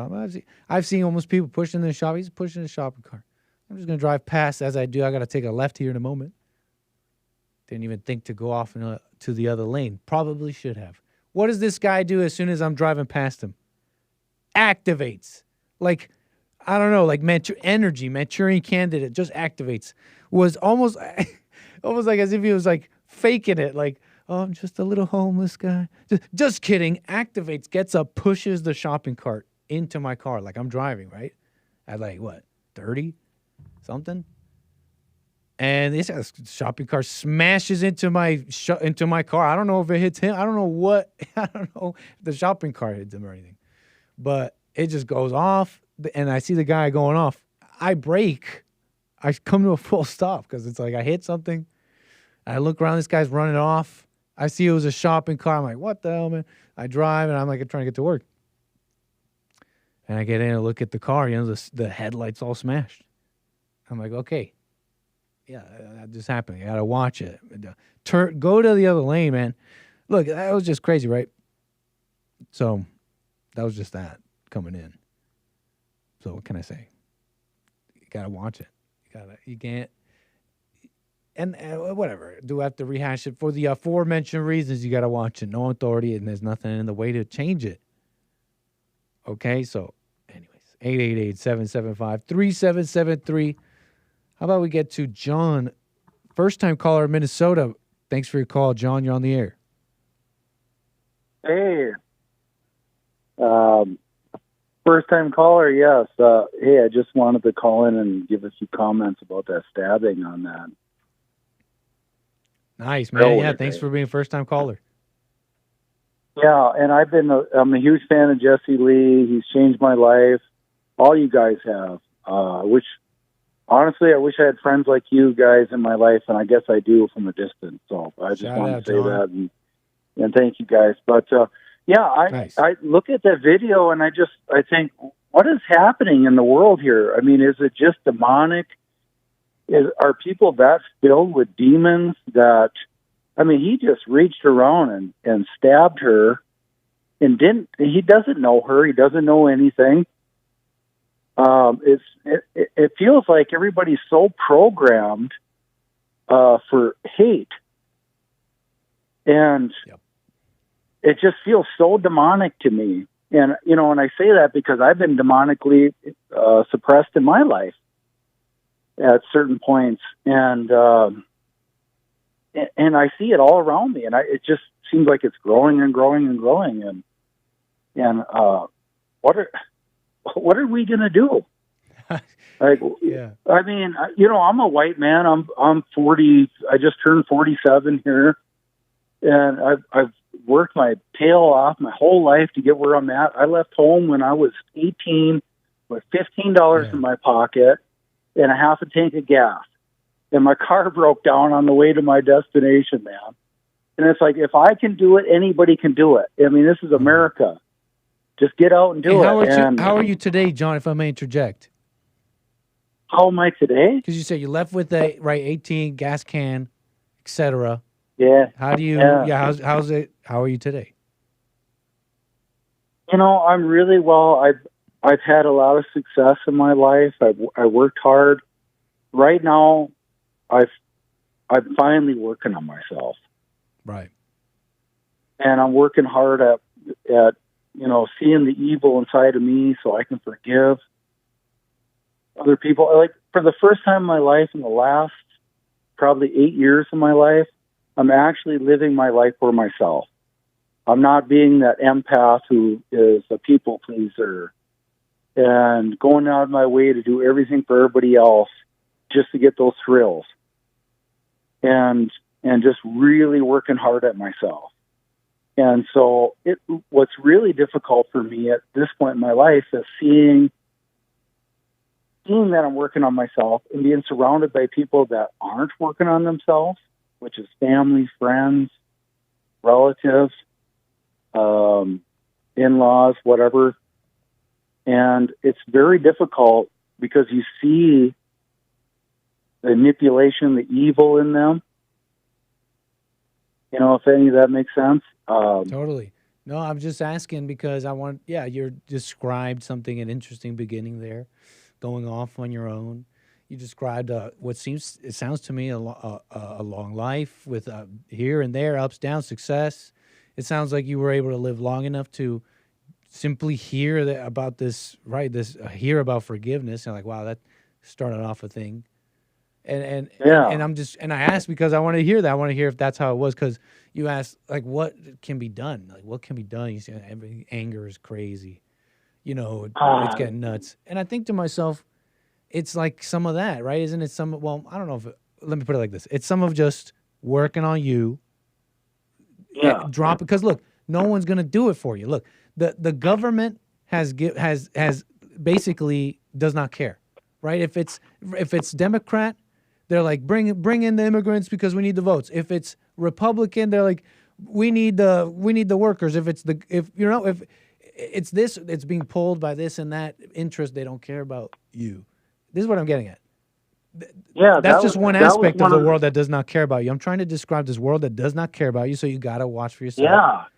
I've seen homeless people pushing their shop. He's pushing a shopping cart. I'm just going to drive past. As I do, I got to take a left here in a moment. Didn't even think to go off to the other lane. Probably should have. What does this guy do as soon as I'm driving past him? Activates. Like, I don't know, like Manchurian candidate just activates. Was almost like as if he was like faking it, like, oh, I'm just a little homeless guy. Just kidding. Activates, gets up, pushes the shopping cart into my car. Like I'm driving, right? At like, what, 30? Something? And this shopping cart smashes into my car. I don't know if it hits him. I don't know if the shopping cart hits him or anything. But it just goes off, and I see the guy going off. I brake. I come to a full stop because it's like I hit something. I look around. This guy's running off. I see it was a shopping cart. I'm like, what the hell, man? I drive, and I'm like trying to get to work. And I get in and look at the car. The headlights all smashed. I'm like, okay. Yeah, that just happened. You got to watch it. Go to the other lane, man. Look, that was just crazy, right? So that was just that coming in. So what can I say? You gotta watch it. You can't. And whatever. Do I have to rehash it for the aforementioned reasons? You gotta watch it. No authority, and there's nothing in the way to change it. Okay, so anyways, 888-775-3773. How about we get to John, first-time caller in Minnesota. Thanks for your call, John. You're on the air. Hey. First time caller, yes. Hey, I just wanted to call in and give a few comments about that stabbing on that. Nice, man. Yeah, thanks for being a first time caller. Yeah, and I'm a huge fan of Jesse Lee. He's changed my life. All you guys have. Honestly, I wish I had friends like you guys in my life, and I guess I do from a distance. So I just want to say that and thank you guys. But I look at that video and I think, what is happening in the world here? I mean, is it just demonic? Are people that filled with demons that, I mean, he just reached around and stabbed her and he doesn't know her. He doesn't know anything. It feels like everybody's so programmed, for hate. And it just feels so demonic to me. And, and I say that because I've been demonically suppressed in my life at certain points. And I see it all around me. And it just seems like it's growing and growing and growing. And what are we going to do? I mean, I'm a white man. I'm 40. I just turned 47 here. And I've worked my tail off my whole life to get where I'm at. I left home when I was 18 with $15 in my pocket and a half a tank of gas. And my car broke down on the way to my destination, man. And it's like, if I can do it, anybody can do it. I mean, this is America. Just get out and do it. How are you today, John, if I may interject? How am I today? Because you said you left with 18, gas can, etc. Yeah. How do you? How's it? How are you today? I'm really well. I've had a lot of success in my life. I worked hard. Right now, I'm finally working on myself. Right. And I'm working hard at seeing the evil inside of me so I can forgive other people. Like, for the first time in my life, in the last probably 8 years of my life, I'm actually living my life for myself. I'm not being that empath who is a people pleaser and going out of my way to do everything for everybody else just to get those thrills. And just really working hard at myself. And so what's really difficult for me at this point in my life is seeing that I'm working on myself and being surrounded by people that aren't working on themselves, which is family, friends, relatives, in-laws, whatever. And it's very difficult because you see the manipulation, the evil in them. If any of that makes sense. Totally. No, I'm just asking because you described something, an interesting beginning there, going off on your own. You described it sounds to me a long life with here and there, ups, downs, success. It sounds like you were able to live long enough to simply hear about this, right? Hear about forgiveness, and like, wow, that started off a thing. And I asked because I want to hear that. I want to hear if that's how it was, because you asked, like, what can be done? Like, what can be done? You say anger is crazy. It's getting nuts. And I think to myself, it's like some of that, right? Isn't it I don't know let me put it like this. It's some of just working on you. Yeah. Because look, no one's going to do it for you. Look, the government has basically does not care, right? If it's Democrat, they're like, bring in the immigrants because we need the votes. If it's Republican, they're like, we need the workers. If it's this, it's being pulled by this and that interest. They don't care about you. This is what I'm getting at. That's just one aspect of the world that does not care about you. I'm trying to describe this world that does not care about you, so you got to watch for yourself.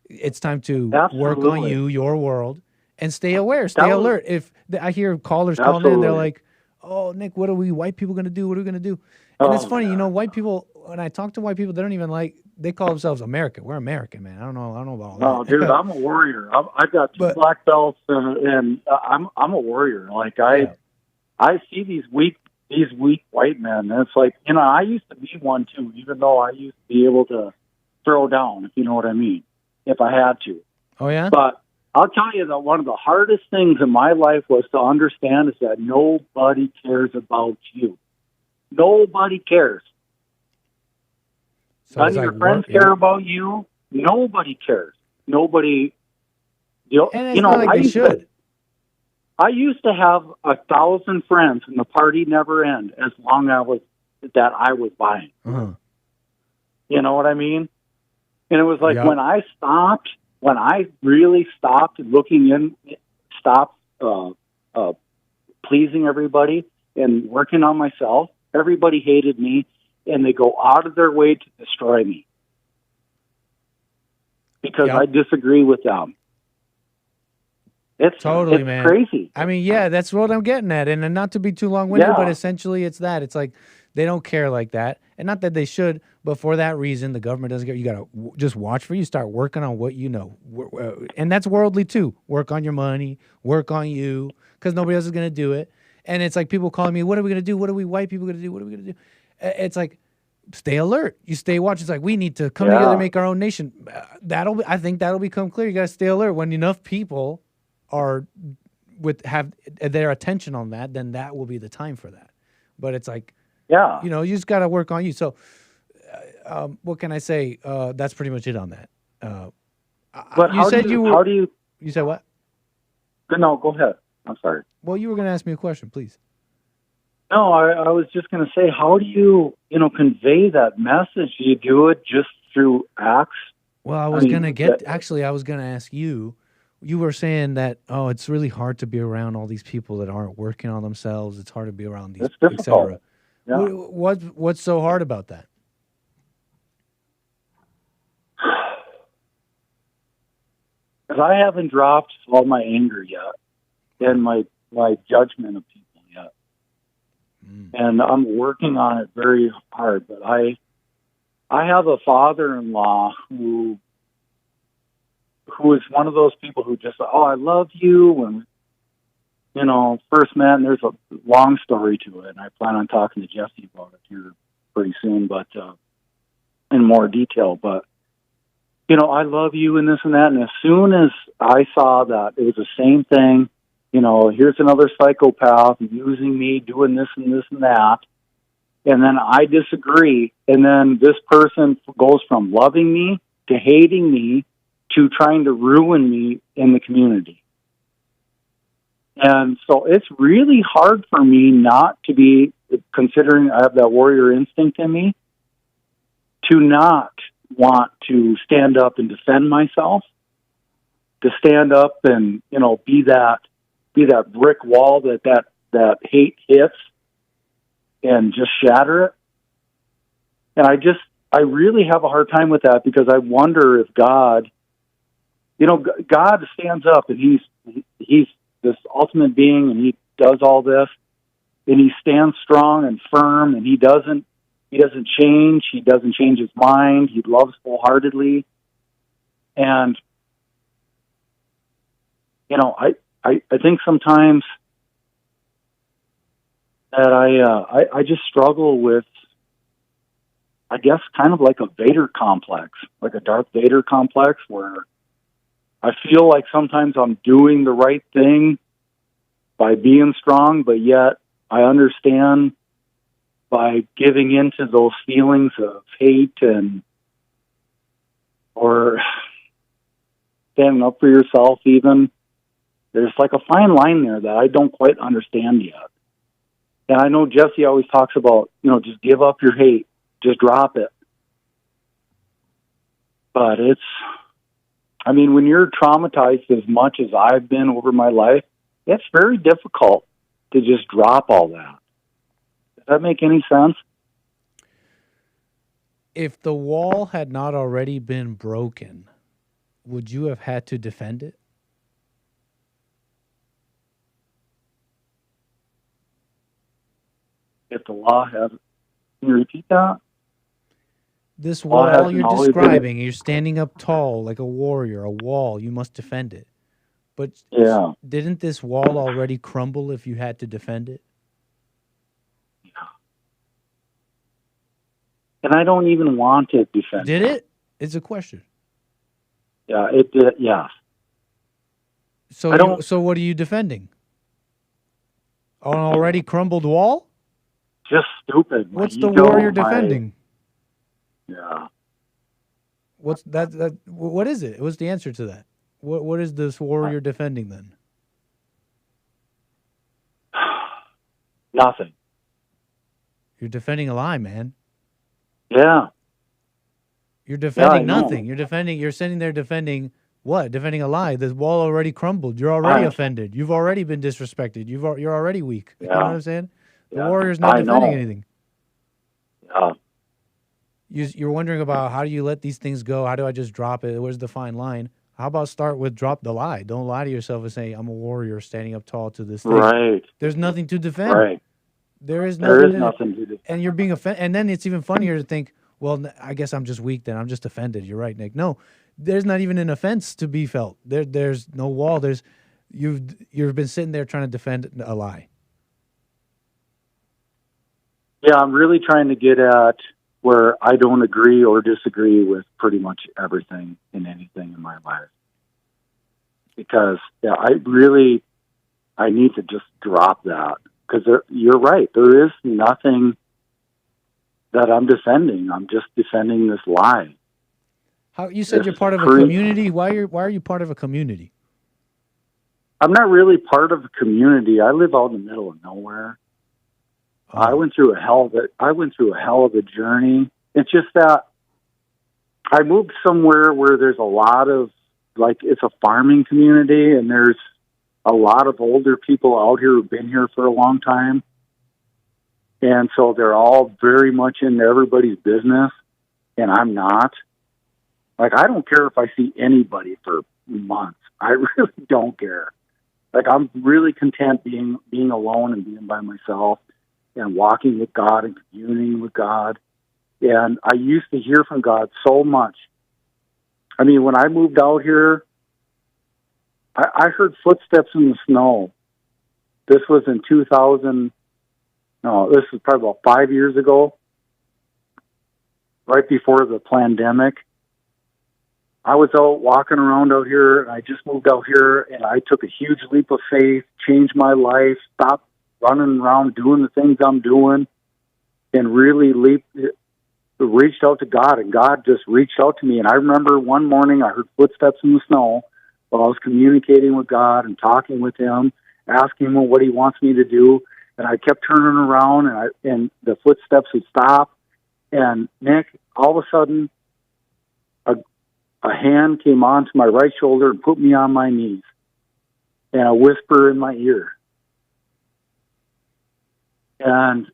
It's time to work on Absolutely. you, your world, and stay aware, stay alert. If I hear callers calling in, they're Absolutely. like, "Oh, Nick, what are we white people gonna do? What are we gonna do?" And it's funny, white people. When I talk to white people, they don't even like. They call themselves American. We're American, man. I don't know about all No, that. dude, I'm a warrior. I've got two black belts, and I'm a warrior. Like I see these weak white men, and it's like, I used to be one too, even though I used to be able to throw down, if you know what I mean, if I had to. Oh yeah. But I'll tell you that one of the hardest things in my life was to understand is that nobody cares about you. Nobody cares. So None of your friends care about you. Nobody cares. Nobody. And it's not like they should. I used to have 1,000 friends, and the party never end as long as I was buying. Uh-huh. You know what I mean? And it was like Yep. when I really stopped stopped pleasing everybody and working on myself, everybody hated me, and they go out of their way to destroy me because I disagree with them. It's Totally, it's man. crazy. I mean, yeah, that's what I'm getting at. And not to be too long-winded, but essentially it's that. It's like they don't care like that. And not that they should, but for that reason, the government doesn't care. You got to just watch for you. Start working on what you know. And that's worldly too. Work on your money. Work on you because nobody else is going to do it. And it's like people calling me, what are we going to do? What are we white people going to do? What are we going to do? It's like, stay alert. You stay watch. It's like, we need to come together and make our own nation. I think that'll become clear. You got to stay alert. When enough people have their attention on that, then that will be the time for that. But it's like, you just got to work on you. So what can I say? That's pretty much it on that. But you said you said what? No, go ahead. I'm sorry. Well, you were going to ask me a question, please. No, I was just going to say, how do you, convey that message? Do you do it just through acts? Well, I was going to ask you. You were saying that, it's really hard to be around all these people that aren't working on themselves. It's hard to be around these, et cetera. Yeah. What's so hard about that? Because I haven't dropped all my anger yet and my judgment of people yet. And I'm working on it very hard. But I have a father-in-law who is one of those people who just, I love you, and first met, and there's a long story to it, and I plan on talking to Jesse about it here pretty soon, but in more detail. But I love you and this and that, and as soon as I saw that it was the same thing, here's another psychopath using me, doing this and this and that, and then I disagree, and then this person goes from loving me to hating me to trying to ruin me in the community. And so it's really hard for me not to be, considering I have that warrior instinct in me, to not want to stand up and defend myself, to stand up and, be that brick wall that hate hits and just shatter it. And I really have a hard time with that because I wonder if God stands up and he's this ultimate being, and he does all this, and he stands strong and firm, and he doesn't change. He doesn't change his mind. He loves wholeheartedly. And, I think sometimes that I just struggle with, I guess, kind of like a Vader complex, like a Darth Vader complex, where I feel like sometimes I'm doing the right thing by being strong, but yet I understand by giving into those feelings of hate or standing up for yourself even. There's like a fine line there that I don't quite understand yet. And I know Jesse always talks about, just give up your hate, just drop it. But when you're traumatized as much as I've been over my life, it's very difficult to just drop all that. Does that make any sense? If the wall had not already been broken, would you have had to defend it? If the law hasn't, can you repeat that? This Law wall hasn't you're always been- describing, you're standing up tall like a warrior, a wall, you must defend it. But Yeah. didn't this wall already crumble if you had to defend it? And I don't even want to defend Did it? It's a question. Yeah, it did. Yeah. So I don't- so what are you defending? An already crumbled wall? Just stupid. My What's the ego, warrior my- defending? Yeah. What's that? What is it? What's the answer to that? What is this warrior defending then? Nothing. You're defending a lie, man. Yeah. You're defending I know. nothing. You're sitting there defending what? Defending a lie. The wall already crumbled. You're already offended. You've already been disrespected. You're already weak. You know Yeah. what I'm saying? The Yeah. warrior's not I defending know. anything. Yeah. You're wondering about how do you let these things go? How do I just drop it? Where's the fine line? How about start with drop the lie? Don't lie to yourself and say, I'm a warrior standing up tall to this thing. Right. There's nothing to defend. Right. There is There nothing, is nothing to defend. And you're being offended. And then it's even funnier to think, well, I guess I'm just weak then. I'm just offended. You're right, Nick. No, there's not even an offense to be felt. There's no wall. You've been sitting there trying to defend a lie. Yeah, I'm really trying to get at where I don't agree or disagree with pretty much everything and anything in my life. Because I need to just drop that. Because you're right. There is nothing that I'm defending. I'm just defending this lie. How you said This you're part of a crazy. community? Why are you part of a community? I'm not really part of a community. I live out in the middle of nowhere. I went through a hell of a journey. It's just that I moved somewhere where there's a lot of it's a farming community, and there's a lot of older people out here who've been here for a long time. And so they're all very much into everybody's business, and I'm not. I don't care if I see anybody for months. I really don't care. I'm really content being alone and being by myself and walking with God and communing with God. And I used to hear from God so much. I mean, when I moved out here, I heard footsteps in the snow. This was in 2000. No, this was probably about 5 years ago, right before the pandemic. I was out walking around out here, and I just moved out here, and I took a huge leap of faith, changed my life, stopped running around doing the things I'm doing, and really reached out to God, and God just reached out to me. And I remember one morning I heard footsteps in the snow while I was communicating with God and talking with Him, asking Him what He wants me to do. And I kept turning around, and the footsteps would stop. And Nick, all of a sudden, a hand came onto my right shoulder and put me on my knees, and a whisper in my ear. And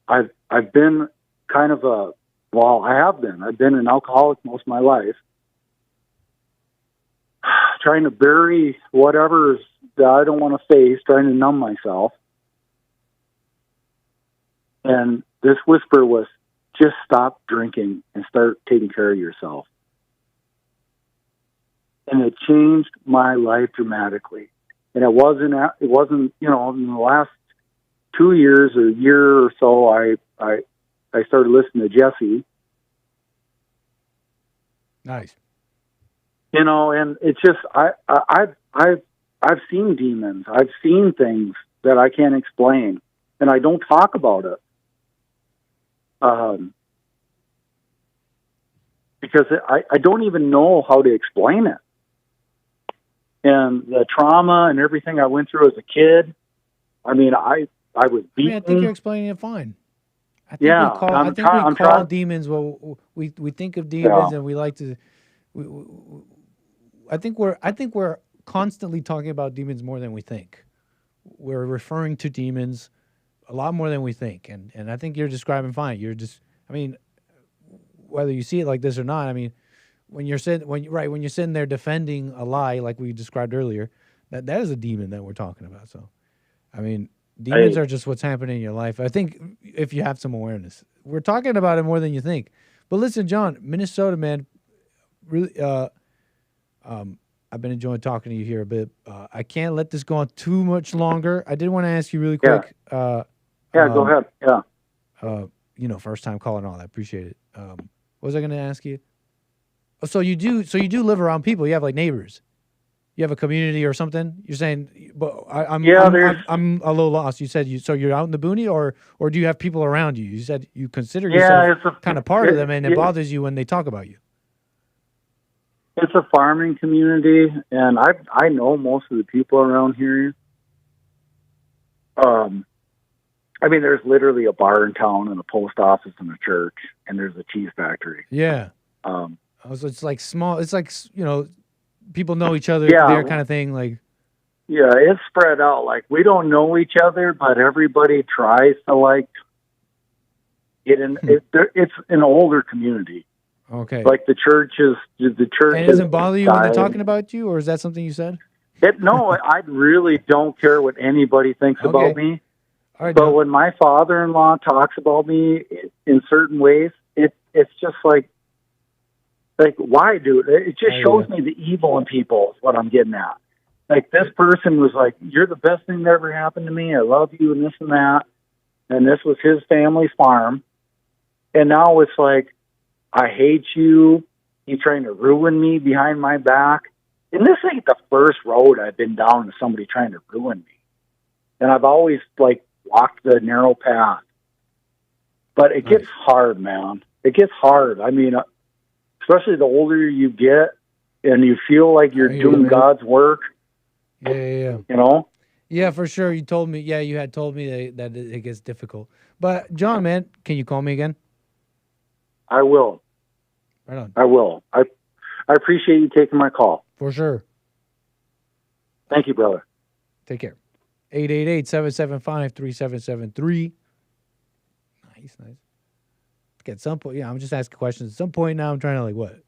I've been kind of I've been an alcoholic most of my life, trying to bury whatever that I don't want to face, trying to numb myself. And this whisper was, just stop drinking and start taking care of yourself. And it changed my life dramatically. And it wasn't, in the last 2 years or a year or so, I started listening to Jesse. Nice. And it's just, I've seen demons. I've seen things that I can't explain, and I don't talk about it. Because I don't even know how to explain it. And the trauma and everything I went through as a kid, I mean, I was beaten. I think you're explaining it fine. I think Yeah, we call demons. Well, we think of demons, and we like to. I think we're constantly talking about demons more than we think. We're referring to demons a lot more than we think, and I think you're describing fine. You're just, I mean, whether you see it like this or not, I mean, when you're sitting there defending a lie like we described earlier, that is a demon that we're talking about. So, I mean, demons are just what's happening in your life. I think if you have some awareness, we're talking about it more than you think. But listen, John, Minnesota, man, really, I've been enjoying talking to you here a bit. I can't let this go on too much longer. I did want to ask you really quick. Go ahead. Yeah. First time calling all that. Appreciate it. What was I going to ask you? Oh, so you do live around people. You have like neighbors. You have a community or something. You're saying, but I'm a little lost. You said so you're out in the boonies, or do you have people around you? You said you consider yourself kind of part of them, and it bothers you when they talk about you. It's a farming community, and I know most of the people around here. I mean, there's literally a bar in town and a post office and a church, and there's a cheese factory. Yeah. So it's like small. It's like, people know each other there kind of thing. Like, yeah, it's spread out. Like, we don't know each other, but everybody tries to like get in. It's an older community. Okay. Like the church. And it doesn't bother you when they're talking about you, or is that something you said? No, I really don't care what anybody thinks about me. All right, but when my father-in-law talks about me in certain ways, it's just like why, dude? It just shows me the evil in people is what I'm getting at. Like, this person was like, you're the best thing that ever happened to me. I love you and this and that. And this was his family's farm. And now it's like, I hate you. You're trying to ruin me behind my back. And this ain't the first road I've been down to somebody trying to ruin me. And I've always, walked the narrow path. But it gets hard, man. It gets hard. I mean, especially the older you get and you feel like you're doing God's work. Yeah. You know? Yeah, for sure. You told me. Yeah, you had told me that it gets difficult. But, John, man, can you call me again? I will. Right on. I will. I appreciate you taking my call. For sure. Thank you, brother. Take care. 888-775-3773. Nice. At some point, I'm just asking questions. At some point now, I'm trying to, what?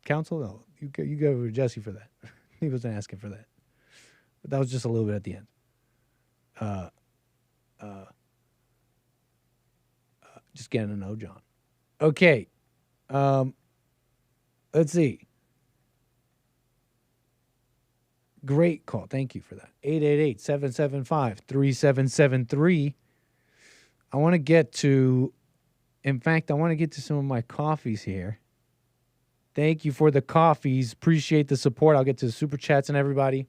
Counsel? No. You go with Jesse for that. He wasn't asking for that. But that was just a little bit at the end. Just getting to know John. Okay. Let's see. Great call. Thank you for that. 888-775-3773. I want to get to some of my coffees here. Thank you for the coffees. Appreciate the support. I'll get to the super chats and everybody.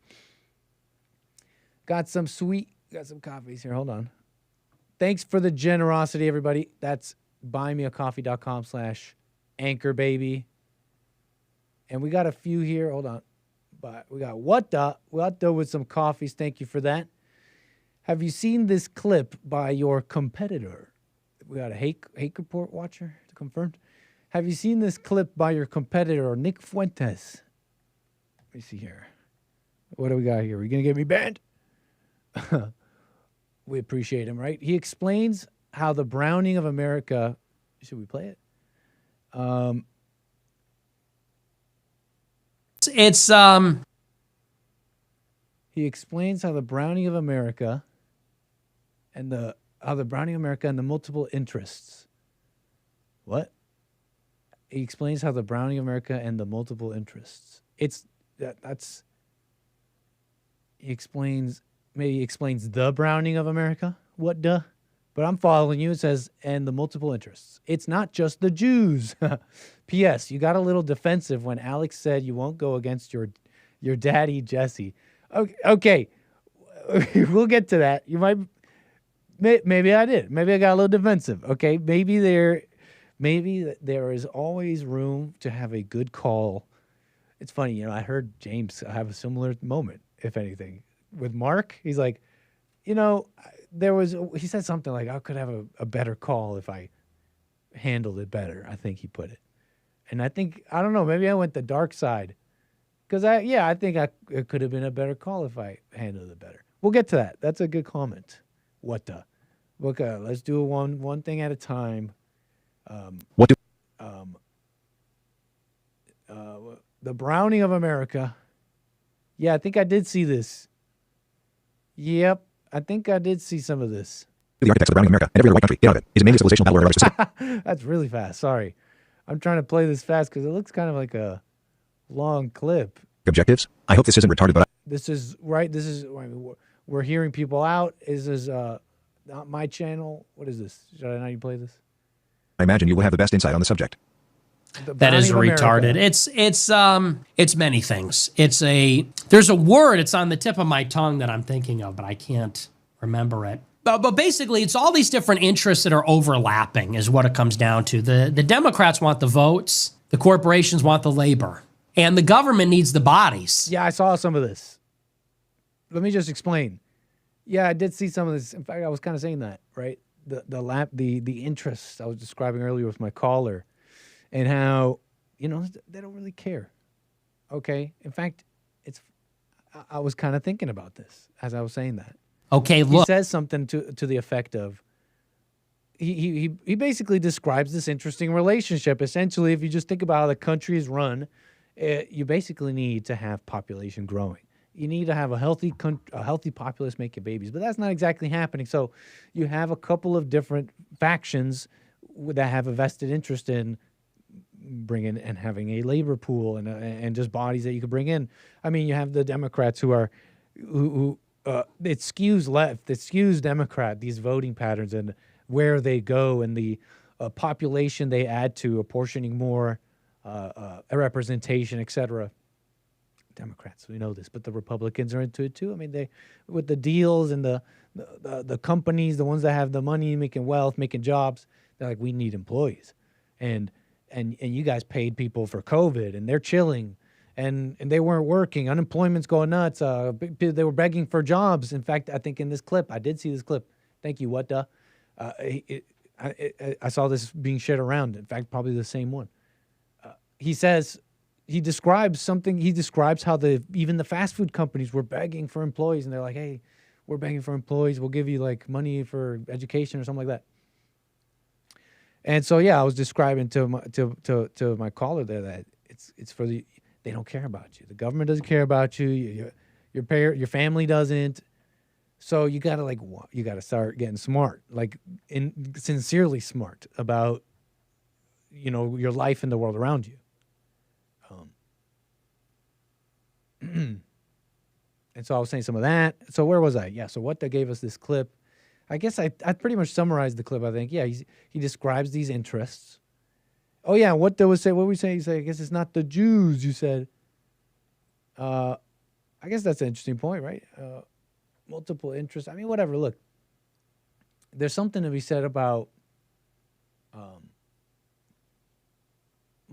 Got some coffees here. Hold on. Thanks for the generosity, everybody. That's buymeacoffee.com/anchor baby. And we got a few here. Hold on. But we got what the with some coffees. Thank you for that. Have you seen this clip by your competitor? We got a hate report watcher confirmed. Have you seen this clip by your competitor, Nick Fuentes? Let me see here. What do we got here? Are you going to get me banned? We appreciate him, right? He explains how the browning of America... Should we play it? He explains how the browning of America and the multiple interests. What? He explains how the browning of America and the multiple interests. He explains the browning of America. What duh? But I'm following you. It says, and the multiple interests. It's not just the Jews. P.S. You got a little defensive when Alex said you won't go against your daddy, Jesse. Okay. We'll get to that. You might, maybe I did. Maybe I got a little defensive. Okay. Maybe there is always room to have a good call. It's funny. I heard James have a similar moment, if anything, with Mark. He's like, he said something like, I could have a better call if I handled it better. I think he put it. And I don't know, maybe I went the dark side. Because I think it could have been a better call if I handled it better. We'll get to that. That's a good comment. What the? Okay, let's do one thing at a time. The Browning of America. Yeah, I think I did see this. Yep, I think I did see some of this. The architects of the Browning of America and every other white country. Get out of it. Is a mainly civilizational battle where That's really fast. Sorry. I'm trying to play this fast because it looks kind of like a long clip. Objectives. I hope this isn't retarded, but This is right. This is, I mean, we're hearing people out. Is this not my channel? What is this? Should I not even play this? I imagine you will have the best insight on the subject. That is retarded. It's many things. There's a word, it's on the tip of my tongue that I'm thinking of, but I can't remember it. But basically, it's all these different interests that are overlapping is what it comes down to. The Democrats want the votes, the corporations want the labor, and the government needs the bodies. Yeah, I saw some of this. Let me just explain. Yeah, I did see some of this. In fact, I was kind of saying that, right? The interests I was describing earlier with my caller. And how, they don't really care. Okay? In fact, I was kind of thinking about this as I was saying that. Okay, look. He says something to the effect of, he basically describes this interesting relationship. Essentially, if you just think about how the country is run, you basically need to have population growing. You need to have a healthy populace making babies. But that's not exactly happening. So you have a couple of different factions that have a vested interest in bringing and having a labor pool and just bodies that you could bring in. I mean, you have the Democrats who it skews left, it skews Democrat, these voting patterns and where they go and the population they add to, apportioning more representation, etc. Democrats, we know this, but the Republicans are into it too. I mean, they with the deals and the companies, the ones that have the money, making wealth, making jobs, they're like, we need employees. And you guys paid people for COVID, and they're chilling, and they weren't working. Unemployment's going nuts. They were begging for jobs. In fact, I think in this clip, I did see this clip. Thank you, what the? I saw this being shared around. In fact, probably the same one. He describes how even the fast food companies were begging for employees, and they're like, hey, we're begging for employees. We'll give you like money for education or something like that. And so, yeah, I was describing to my caller there that it's for they don't care about you. The government doesn't care about you. Your family doesn't. So you gotta start getting smart, sincerely smart about, your life and the world around you. And so I was saying some of that. So where was I? Yeah. So what gave us this clip? I guess I pretty much summarized the clip. I think, yeah, he describes these interests. Oh yeah, what were we saying? You say, I guess it's not the Jews. You said. I guess that's an interesting point, right? Multiple interests. I mean, whatever. Look, there's something to be said about. Well,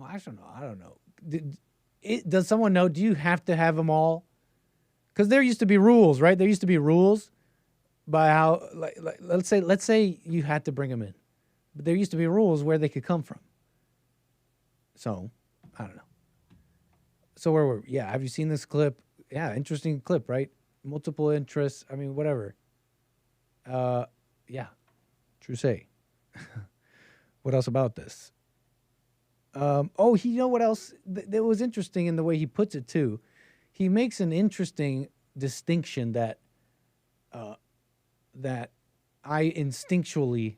I don't know. Does someone know? Do you have to have them all? Because there used to be rules, right? There used to be rules. By how, let's say you had to bring them in, but there used to be rules where they could come from. So, I don't know. So where were we? Yeah, have you seen this clip? Yeah, interesting clip, right? Multiple interests. I mean, whatever. Yeah, true say. What else about this? You know what else? That was interesting in the way he puts it too. He makes an interesting distinction that I instinctually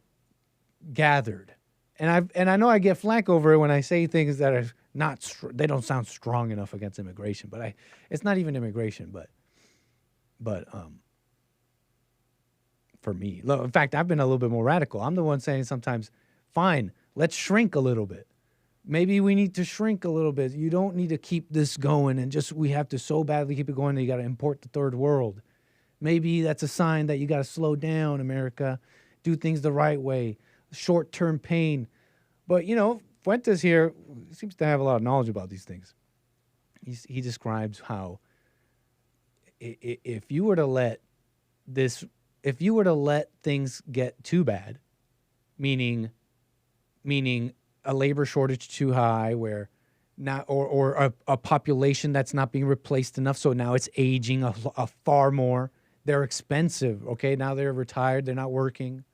gathered, and I know I get flack over it when I say things that are not they don't sound strong enough against immigration, but it's not even immigration, but for me, look, in fact, I've been a little bit more radical. I'm the one saying sometimes, fine, let's shrink a little bit. Maybe we need to shrink a little bit. You don't need to keep this going and we have to so badly keep it going that you got to import the third world. Maybe that's a sign that you got to slow down, America, do things the right way, short-term pain. But, Fuentes here seems to have a lot of knowledge about these things. He describes how if you were to let things get too bad, meaning a labor shortage too high, where not or a population that's not being replaced enough, so now it's aging a far more. They're expensive. Okay, now they're retired. They're not working.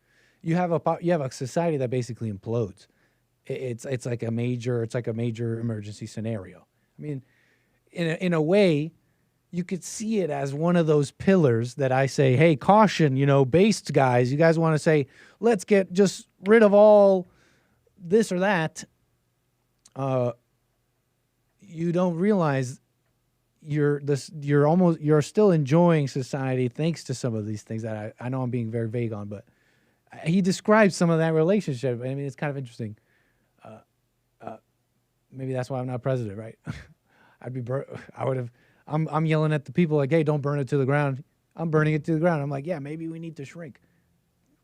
You have a society that basically implodes. It's like a major emergency scenario. I mean, in a way, you could see it as one of those pillars that I say, hey, caution, based guys. You guys want to say, let's get just rid of all this or that. You don't realize you're still enjoying society thanks to some of these things that I know I'm being very vague on, but he describes some of that relationship. I mean, it's kind of interesting. Maybe that's why I'm not president, right? I'm yelling at the people like, hey, don't burn it to the ground. I'm burning it to the ground. I'm like, yeah, maybe we need to shrink.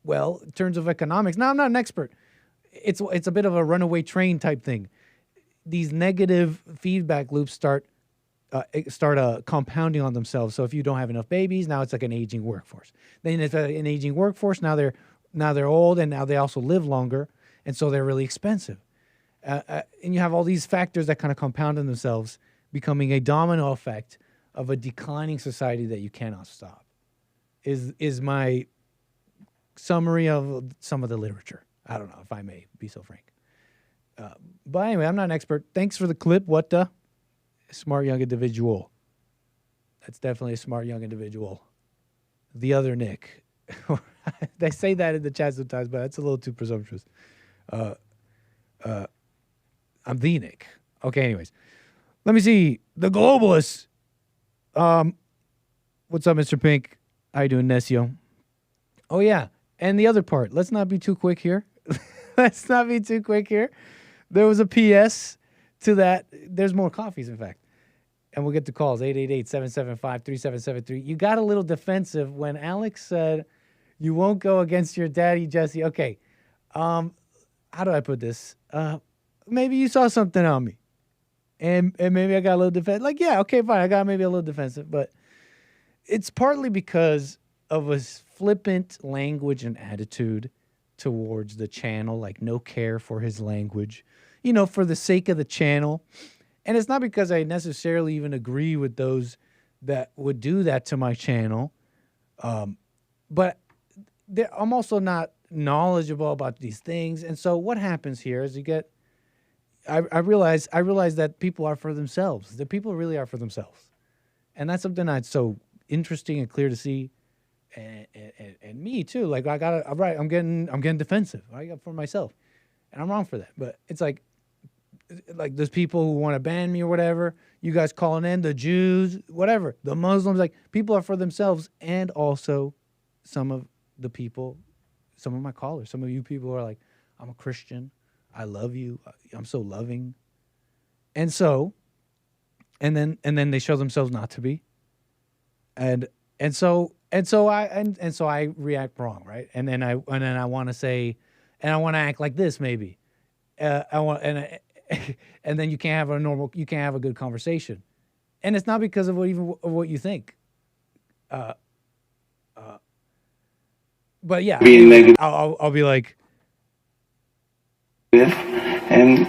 Well, in terms of economics, now I'm not an expert. It's a bit of a runaway train type thing. These negative feedback loops start compounding on themselves. So if you don't have enough babies, now it's like an aging workforce. Then it's an aging workforce. Now they're old, and now they also live longer, and so they're really expensive. And you have all these factors that kind of compound on themselves, becoming a domino effect of a declining society that you cannot stop. Is my summary of some of the literature. I don't know if I may be so frank. But anyway, I'm not an expert. Thanks for the clip. What the? Smart young individual. That's definitely a smart young individual. The other Nick. They say that in the chat sometimes, but that's a little too presumptuous. I'm the Nick. Okay, anyways. Let me see. The globalists. What's up, Mr. Pink? How you doing, Nesio? Oh, yeah. And the other part. Let's not be too quick here. Let's not be too quick here. There was a PS to that. There's more coffees, in fact. And we'll get to calls. 888-775-3773. You got a little defensive when Alex said you won't go against your daddy, Jesse. Okay. How do I put this? Maybe you saw something on me. And maybe I got a little defensive. Like, yeah, okay, fine. I got maybe a little defensive. But it's partly because of a flippant language and attitude towards the channel, like no care for his language, for the sake of the channel. And it's not because I necessarily even agree with those that would do that to my channel. But I'm also not knowledgeable about these things. And so what happens here is I realize that people are for themselves. The people really are for themselves. And that's something that's so interesting and clear to see. And me too. Like I'm getting defensive. Right, for myself. And I'm wrong for that. But it's like those people who want to ban me or whatever, you guys calling in, the Jews, whatever, the Muslims, like people are for themselves. And also some of the people, some of my callers, some of you people are like, I'm a Christian. I love you. I'm so loving. And then they show themselves not to be. And so I react wrong, right? And then I want to say, and I want to act like this maybe. And then you can't have a good conversation. And it's not because of what you think. But yeah, I'll be like, and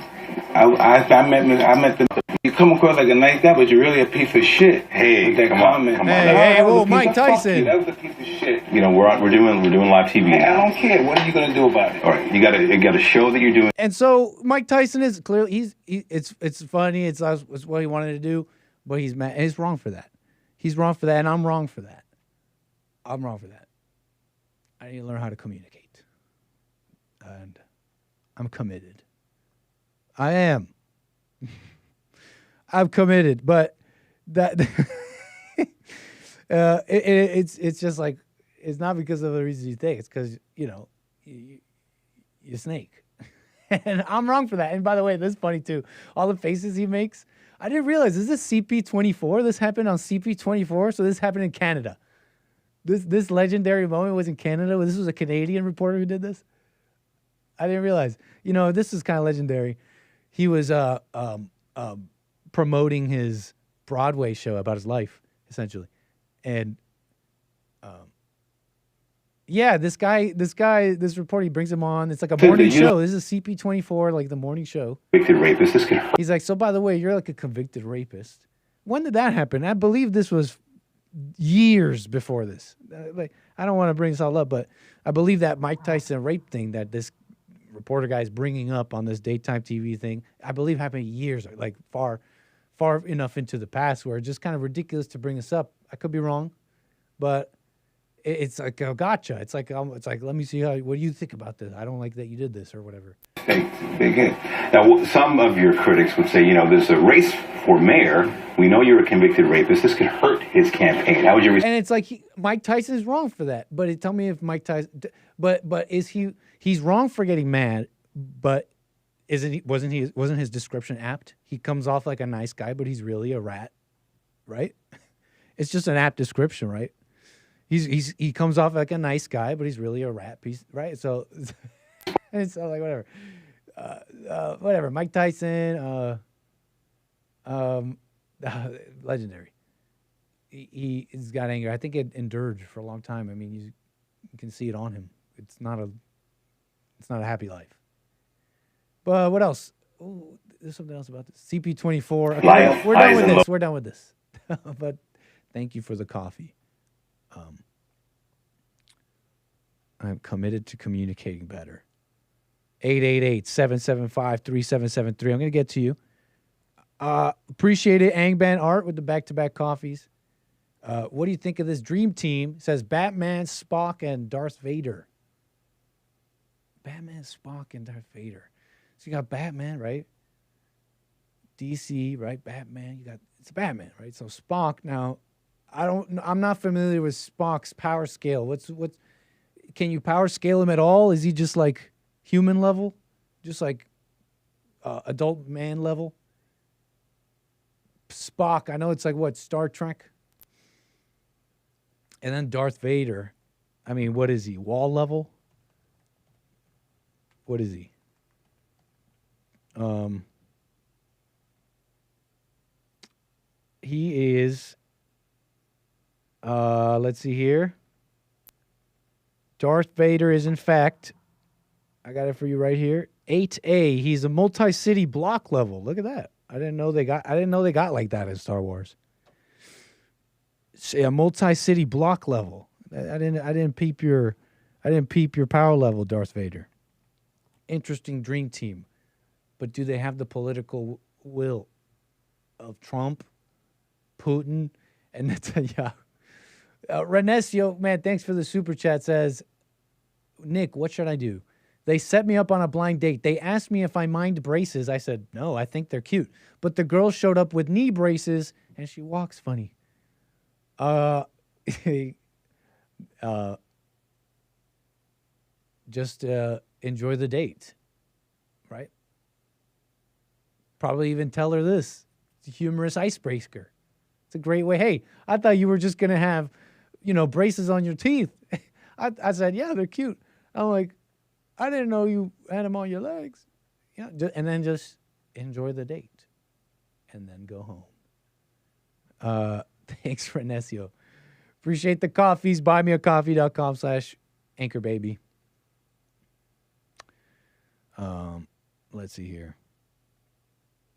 I met the. You come across like a nice guy, but you're really a piece of shit. Hey, with that comment. Hey, whoa, Mike Tyson. That was a piece of shit. We're doing live TV. And I don't care. What are you gonna do about it? All right, you got a show that you're doing. And so Mike Tyson is clearly it's funny. It's what he wanted to do, but he's mad. He's wrong for that. He's wrong for that, and I'm wrong for that. I'm wrong for that. I need to learn how to communicate, and I'm committed. I am. I'm committed, but that it's just like it's not because of the reasons you think. It's because you snake, and I'm wrong for that. And by the way, this is funny too. All the faces he makes, I didn't realize. Is this CP24? This happened on CP24, so this happened in Canada. This legendary moment was in Canada. This was a Canadian reporter who did this. I didn't realize. This is kind of legendary. He was promoting his Broadway show about his life, essentially. And this reporter, he brings him on. It's like a morning show. This is CP24, like the morning show. Convicted rapist. He's like, so by the way, you're like a convicted rapist. When did that happen? I believe this was years before this. I don't want to bring this all up, but I believe that Mike Tyson rape thing that this reporter guy is bringing up on this daytime TV thing, I believe happened years, like far far enough into the past where it's just kind of ridiculous to bring this up. I could be wrong, but it's like a gotcha. It's like let me see what do you think about this? I don't like that you did this or whatever. Big hit. Now, some of your critics would say, there's a race for mayor. We know you're a convicted rapist. This could hurt his campaign. How would you respond? And it's like Mike Tyson is wrong for that. But tell me if Mike Tyson, but is he's wrong for getting mad? But wasn't his description apt? He comes off like a nice guy, but he's really a rat, right? It's just an apt description, right? He comes off like a nice guy, but he's really a rat piece, right? So it's like whatever. Whatever. Mike Tyson, legendary. He's got anger. I think it endured for a long time. I mean, you can see it on him. It's not a happy life. But what else? Oh, there's something else about this. CP24. Okay, we're done with this. We're done with this. But thank you for the coffee. I'm committed to communicating better. 888-775-3773. I'm going to get to you. Appreciate it, Angban Art with the back-to-back coffees. What do you think of this dream team? It says Batman, Spock, and Darth Vader. Batman, Spock, and Darth Vader. So you got Batman, right? DC, right? Batman. It's Batman, right? So Spock. Now, I'm not familiar with Spock's power scale. What's can you power scale him at all? Is he just like human level? Just like adult man level? Spock, I know it's like what, Star Trek? And then Darth Vader. I mean, what is he? Wall level? What is he? He is let's see here. Darth Vader is, in fact, I got it for you right here, 8A. He's a multi-city block level. Look at that. I didn't know they got like that in Star Wars. A multi-city block level. I didn't peep your power level, Darth Vader. Interesting dream team. But do they have the political will of Trump, Putin, and Netanyahu? Renesio, man, thanks for the super chat, says, Nick, what should I do? They set me up on a blind date. They asked me if I mind braces. I said, no, I think they're cute. But the girl showed up with knee braces, and she walks funny. Just enjoy the date, right? Probably even tell her this. It's a humorous icebreaker. It's a great way. Hey, I thought you were just going to have, braces on your teeth. I said, yeah, they're cute. I'm like, I didn't know you had them on your legs. Yeah, and then just enjoy the date and then go home. Thanks, Renesio. Appreciate the coffees. buymeacoffee.com/anchorbaby. Let's see here.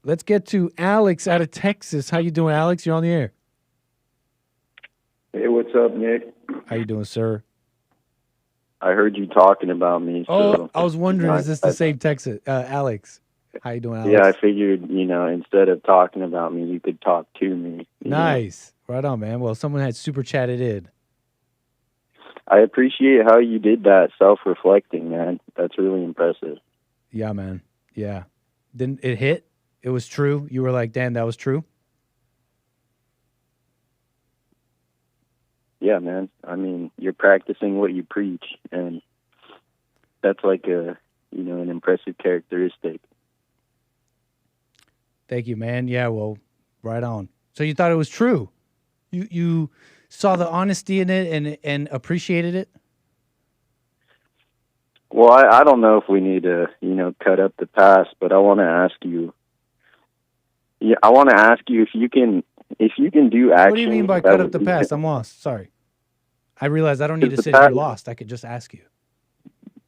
Let's get to Alex out of Texas. How you doing, Alex? You're on the air. Hey, what's up, Nick? How you doing, sir? I heard you talking about me. So, I was wondering, is this the same Texas? Alex, how you doing, Alex? Yeah, I figured, instead of talking about me, you could talk to me. Nice. Right on, man. Well, someone had super chatted in. I appreciate how you did that self-reflecting, man. That's really impressive. Yeah, man. Yeah. Didn't it hit? It was true. You were like, damn, that was true. Yeah, man. I mean, you're practicing what you preach, and that's like an impressive characteristic. Thank you, man. Yeah, well, right on. So you thought it was true? You saw the honesty in it and appreciated it? Well, I don't know if we need to, cut up the past, but I want to ask you. Yeah, I want to ask you if you can do action. What do you mean by cut up the past? I'm lost. Sorry. I realize I don't need to say you're lost. I could just ask you.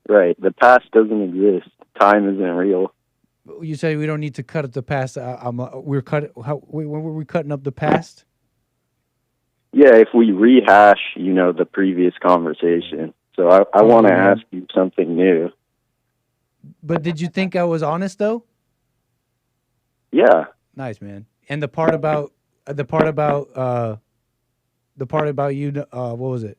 Right. The past doesn't exist. Time isn't real. You say we don't need to cut up the past. When were we cutting up the past? Yeah, if we rehash, the previous conversation. So I want to ask you something new. But did you think I was honest, though? Yeah. Nice, man. And the part about you. What was it?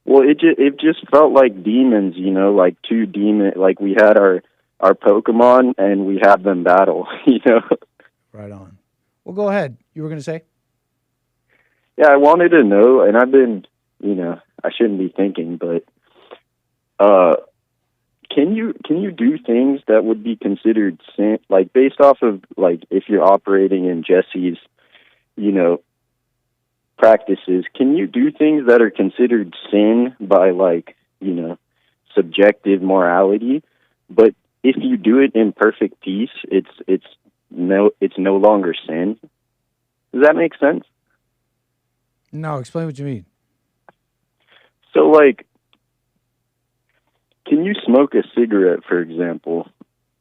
Well, it just felt like demons, like two like we had our Pokemon and we had them battle, Right on. Well, go ahead. You were going to say? Yeah, I wanted to know, and I've been, I shouldn't be thinking, but can you do things that would be considered sin, like based off of like if you're operating in Jesse's, practices? Can you do things that are considered sin by like, subjective morality, but if you do it in perfect peace, it's no longer sin? Does that make sense? No, explain what you mean. So, like, can you smoke a cigarette, for example,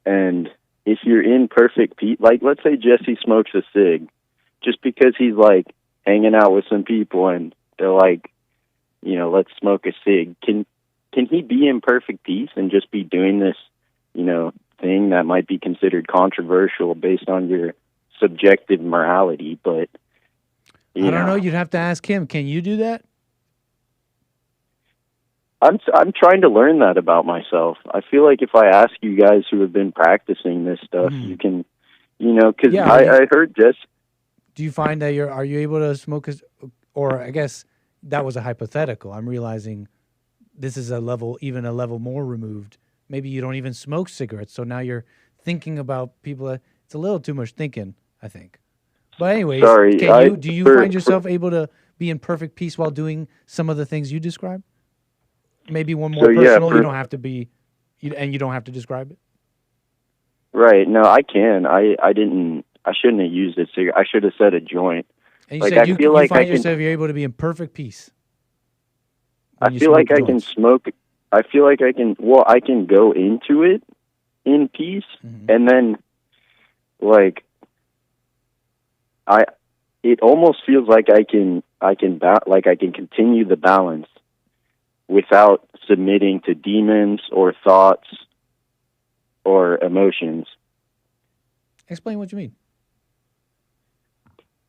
and if you're in perfect peace, like, let's say Jesse smokes a cig, just because he's, like, hanging out with some people and they're like, let's smoke a cig. Can he be in perfect peace and just be doing this, thing that might be considered controversial based on your subjective morality? But I don't know. You'd have to ask him. Can you do that? I'm trying to learn that about myself. I feel like if I ask you guys who have been practicing this stuff, you can, because I heard just. Do you find that are you able to smoke or I guess that was a hypothetical. I'm realizing this is even a level more removed. Maybe you don't even smoke cigarettes. So now you're thinking about people. It's a little too much thinking, I think. But anyways, do you find yourself able to be in perfect peace while doing some of the things you describe? Maybe one more personal. You don't have to be, and you don't have to describe it. Right. No, I can. I shouldn't have used a cigarette. I should have said a joint. And you said you find yourself you're able to be in perfect peace. I feel like I can smoke. I feel like I can. Well, I can go into it in peace, and then, like, it almost feels like I can continue the balance without submitting to demons or thoughts or emotions. Explain what you mean.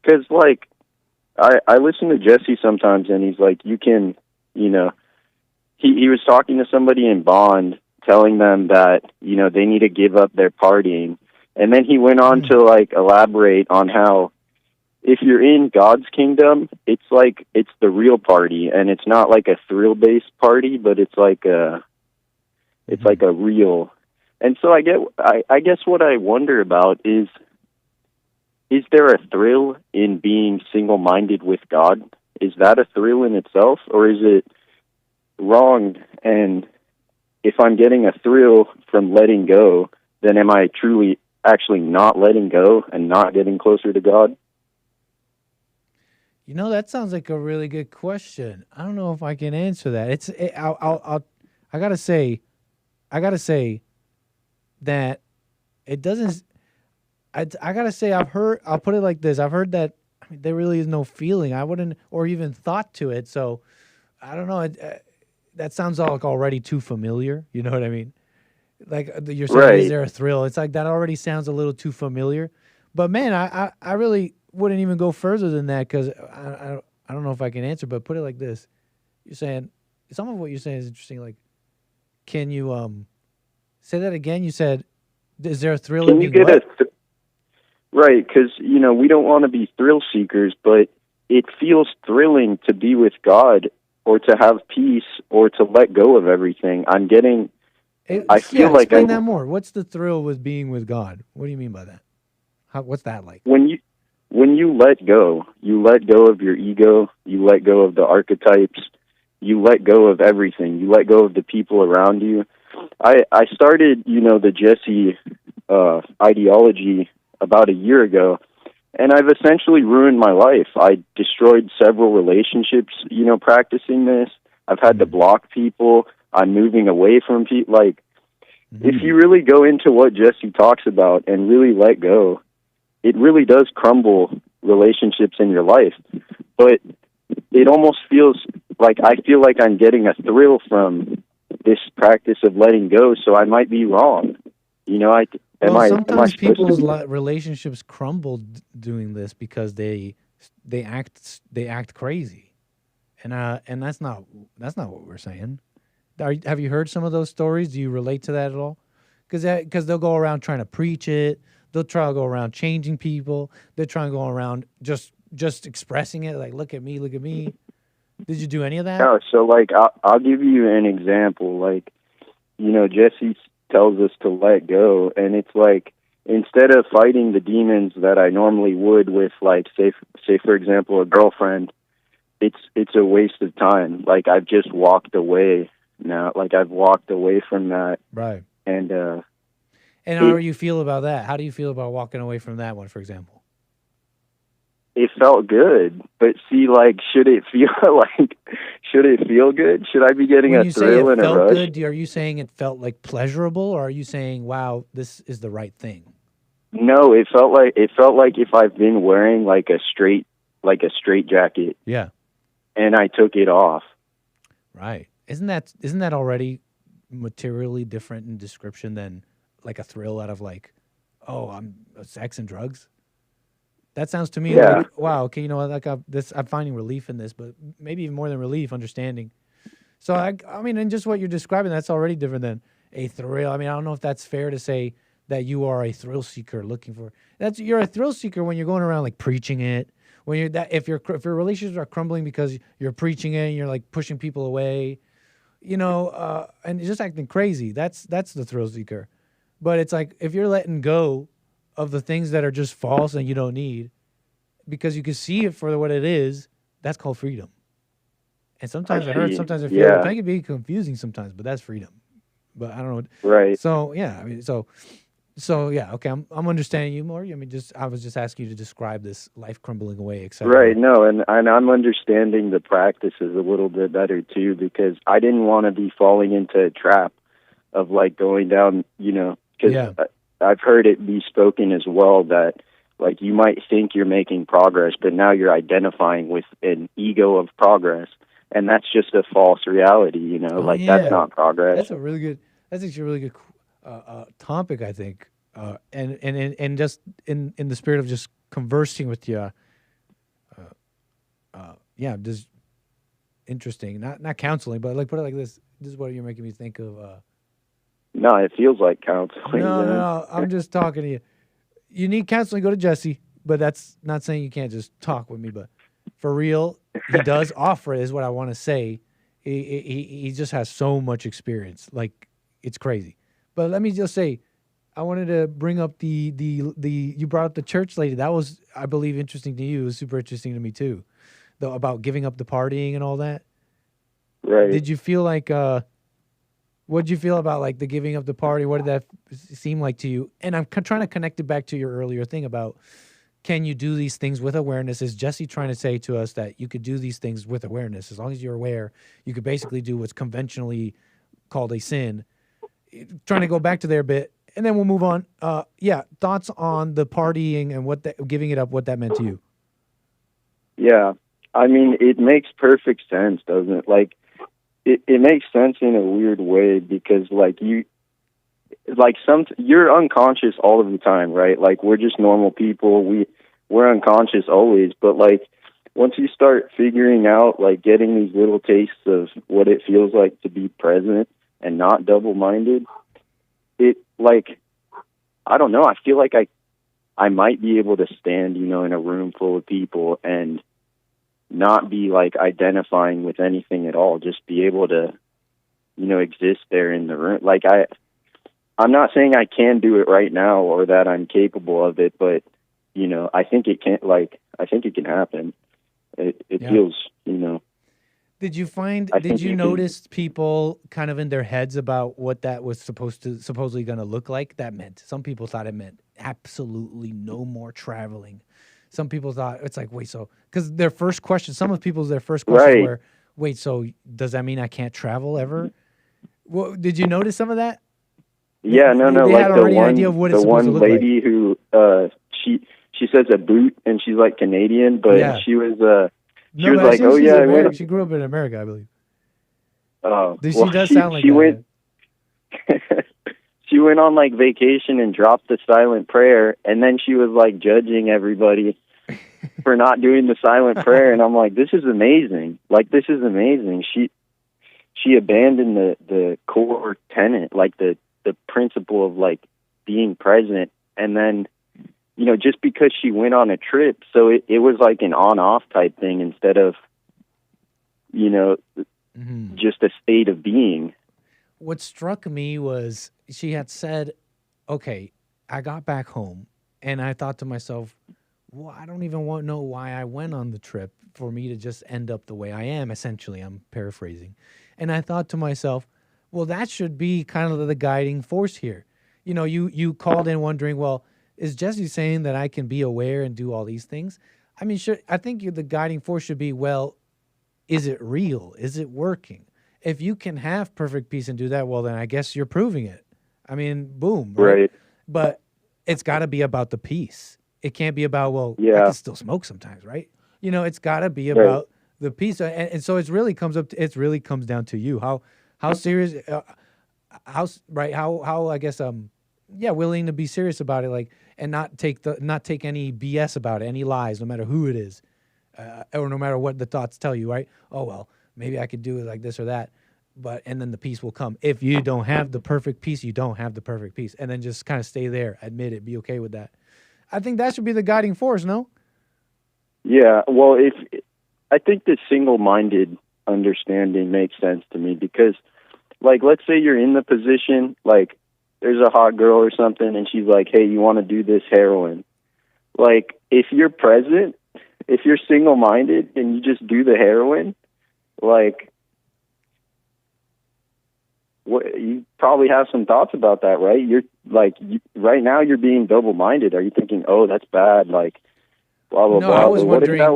Because, like, I listen to Jesse sometimes, and he's like, you can, he was talking to somebody in Bond, telling them that, they need to give up their partying. And then he went on to, like, elaborate on how if you're in God's kingdom, it's like, it's the real party, and it's not like a thrill-based party, but it's like a real. And so I guess what I wonder about is there a thrill in being single-minded with God? Is that a thrill in itself, or is it wrong? And if I'm getting a thrill from letting go, then am I truly actually not letting go and not getting closer to God? That sounds like a really good question. I don't know if I can answer that. I gotta say that it doesn't. I gotta say I'll put it like this. I've heard that there really is no feeling. I wouldn't, or even thought to it. So I don't know. That sounds already too familiar. You know what I mean? Like you're saying, right. Is there a thrill? It's like that already sounds a little too familiar. But man, I really wouldn't even go further than that because I don't know if I can answer. But put it like this: you're saying some of what you're saying is interesting. Like, can you say that again? You said, "Is there a thrill in being what?" Right, because, we don't want to be thrill seekers, but it feels thrilling to be with God or to have peace or to let go of everything. Explain that more. What's the thrill with being with God? What do you mean by that? What's that like? When you let go of your ego, you let go of the archetypes, you let go of everything, you let go of the people around you. I started, the Jesse ideology about a year ago, and I've essentially ruined my life. I destroyed several relationships, practicing this. I've had to block people. I'm moving away from people. Like, if you really go into what Jesse talks about and really let go, it really does crumble relationships in your life. But it almost feels like I feel like I'm getting a thrill from this practice of letting go, so I might be wrong. I Well, Am I sometimes supposed people's to? relationships crumble doing this because they act crazy, and that's not what we're saying. Have you heard some of those stories? Do you relate to that at all? Because they'll go around trying to preach it. They'll try to go around changing people. They're trying to go around just expressing it, like look at me, look at me. Did you do any of that? No, so like I'll give you an example. Like, Jesse tells us to let go, and it's like instead of fighting the demons that I normally would with, like, say for example, a girlfriend, it's a waste of time. Like, I've just walked away now. Like, I've walked away from that. Right. And how do you feel about that? How do you feel about walking away from that one, for example? it felt good. But see, like, should it feel good? Should I be getting When a you say thrill it and a felt rush? good, are you saying it felt like pleasurable, or are you saying, wow, this is the right thing? No, it felt like if I've been wearing like a straight jacket. Yeah. And I took it off. Right. Isn't that already materially different in description than like a thrill out of like, oh, I'm sex and drugs? That sounds to me like, wow, okay, you know what, like I'm finding relief in this, but maybe even more than relief, understanding. So I mean, and just what you're describing, that's already different than a thrill. I mean, I don't know if that's fair to say that you are a thrill seeker looking for. You're a thrill seeker when you're going around like preaching it. When you're that, if your relationships are crumbling because you're preaching it and you're like pushing people away, and just acting crazy. That's the thrill seeker. But it's like if you're letting go of the things that are just false and you don't need, because you can see it for what it is, that's called freedom. And sometimes it hurts, sometimes it feels. Yeah. It can be confusing sometimes, but that's freedom. But I don't know. Right. So yeah, I mean, so yeah, okay, I'm understanding you more. I mean, I was just asking you to describe this life crumbling away, etc. Right. No, and I'm understanding the practices a little bit better too, because I didn't want to be falling into a trap of like going down, because I've heard it be spoken as well that like you might think you're making progress, but now you're identifying with an ego of progress, and that's just a false reality. That's not progress. That's actually a really good topic, I think, and just in the spirit of just conversing with you, just interesting. Not counseling, but like put it like this. This is what you're making me think of. No, it feels like counseling. No. I'm just talking to you. You need counseling, go to Jesse, but that's not saying you can't just talk with me. But for real, he does offer it, is what I want to say. He just has so much experience, like it's crazy. But let me just say, I wanted to bring up the you brought up the church lady. That was, I believe, interesting to you. It was super interesting to me too, though, about giving up the partying and all that. Right. Did you feel like what did you feel about like the giving up the party? What did that seem like to you? And I'm trying to connect it back to your earlier thing about, can you do these things with awareness? Is Jesse trying to say to us that you could do these things with awareness? As long as you're aware, you could basically do what's conventionally called a sin. Trying to go back to there a bit, and then we'll move on. Thoughts on the partying and giving it up, what that meant to you? Yeah. I mean, it makes perfect sense, doesn't it? Like, it makes sense in a weird way because, like, you're unconscious all of the time, right? Like, we're just normal people. We're unconscious always, but, like, once you start figuring out, like, getting these little tastes of what it feels like to be present and not double-minded, it, like, I don't know, I feel like I might be able to stand, in a room full of people and not be like identifying with anything at all, just be able to, exist there in the room. Like I'm not saying I can do it right now or that I'm capable of it, but, I think it can happen. It feels, Did you notice people kind of in their heads about what that was supposedly going to look like? That meant, some people thought it meant absolutely no more traveling. Some people thought it's like, wait, so, because their first question were, wait, so does that mean I can't travel ever? Well, did you notice some of that? Yeah, no, They like had the already one, idea of what the it's supposed one to look lady who, she says a boot and she's like Canadian, but she was like, oh yeah, I went. She grew up in America, I believe. Oh, She does sound like she that. went. she went on like vacation and dropped the silent prayer, and then she was like judging everybody for not doing the silent prayer, and I'm like, this is amazing. Like, this is amazing. She abandoned the core tenet, like the principle of like being present, and then, you know, just because she went on a trip, so it was like an on-off type thing instead of, you know, just a state of being. What struck me was she had said, okay, I got back home, and I thought to myself, well, I don't even know why I went on the trip for me to just end up the way I am, essentially. I'm paraphrasing. And I thought to myself, well, that should be kind of the guiding force here. You know, you called in wondering, well, is Jesse saying that I can be aware and do all these things? I mean, I think the guiding force should be, well, is it real? Is it working? If you can have perfect peace and do that, well, then I guess you're proving it. I mean, boom. Right. But it's got to be about the peace. It can't be about, well, I can still smoke sometimes, right? You know, it's got to be about the peace. And so it really comes down to you. How serious, how I guess, willing to be serious about it, like, and not take any BS about it, any lies, no matter who it is, or no matter what the thoughts tell you, right? Oh, well, maybe I could do it like this or that, and then the peace will come. If you don't have the perfect peace, you don't have the perfect peace, and then just kind of stay there, admit it, be okay with that. I think that should be the guiding force, no? Yeah, well, I think the single-minded understanding makes sense to me because, like, let's say you're in the position, like, there's a hot girl or something, and she's like, hey, you want to do this heroin? Like, if you're present, if you're single-minded and you just do the heroin, like, you probably have some thoughts about that, right? You're like, right now you're being double-minded. Are you thinking, oh, that's bad, like, blah, blah, no, blah. I was wondering, I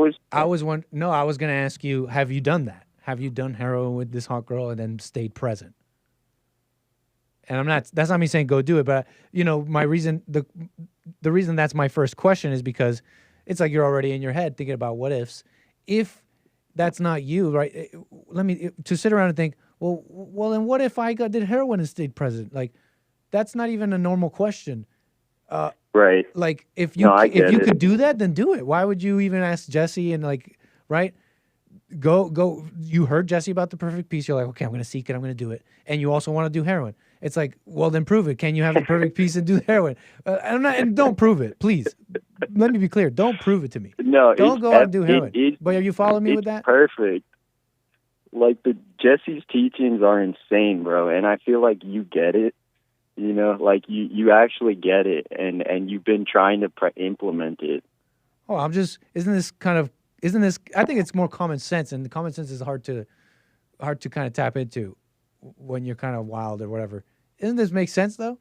was going to ask you, have you done that? Have you done heroin with this hot girl and then stayed present? And that's not me saying go do it, but, you know, my reason, the reason that's my first question is because it's like you're already in your head thinking about what ifs. If that's not you, right? To sit around and think, well, then what if I did heroin and stayed present? Like, that's not even a normal question. Right. Like, if you could do that, then do it. Why would you even ask Jesse and, like, right? Go. You heard Jesse about the perfect peace. You're like, okay, I'm going to seek it. I'm going to do it. And you also want to do heroin. It's like, well, then prove it. Can you have the perfect peace and do heroin? And don't prove it, please. Let me be clear. Don't prove it to me. No, don't go out and do heroin. But are you following me with that? Perfect. Like, Jesse's teachings are insane, bro. And I feel like you get it. You know, like you actually get it, and you've been trying to implement it. Oh, I think it's more common sense, and the common sense is hard to kind of tap into when you're kind of wild or whatever. Doesn't this make sense though?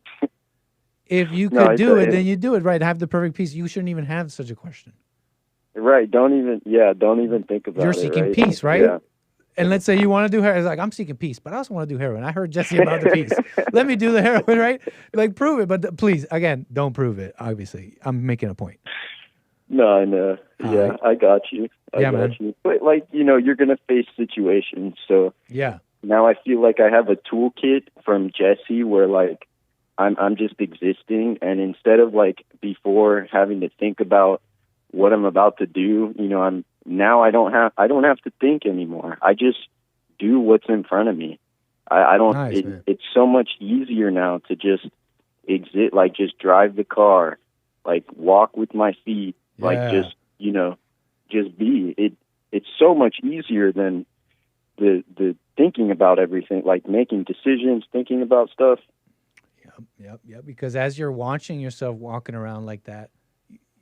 If you could do it, then you do it, right? Have the perfect peace. You shouldn't even have such a question. Right. Don't even think about it. You're seeking peace, right? Yeah. And let's say you want to do heroin. It's like, I'm seeking peace, but I also want to do heroin. I heard Jesse about the peace. Let me do the heroin, right? Like, prove it. But please, again, don't prove it, obviously. I'm making a point. No, I know. Yeah, I got you. I got you. But, like, you know, you're going to face situations. So yeah. Now I feel like I have a toolkit from Jesse where, like, I'm just existing. And instead of, like, before having to think about what I'm about to do, you know, I don't have to think anymore. I just do what's in front of me. I don't. Nice, it's so much easier now to just exist, like just drive the car, like walk with my feet, like just, you know, just be. It's so much easier than the thinking about everything, like making decisions, thinking about stuff. Yep. Because as you're watching yourself walking around like that,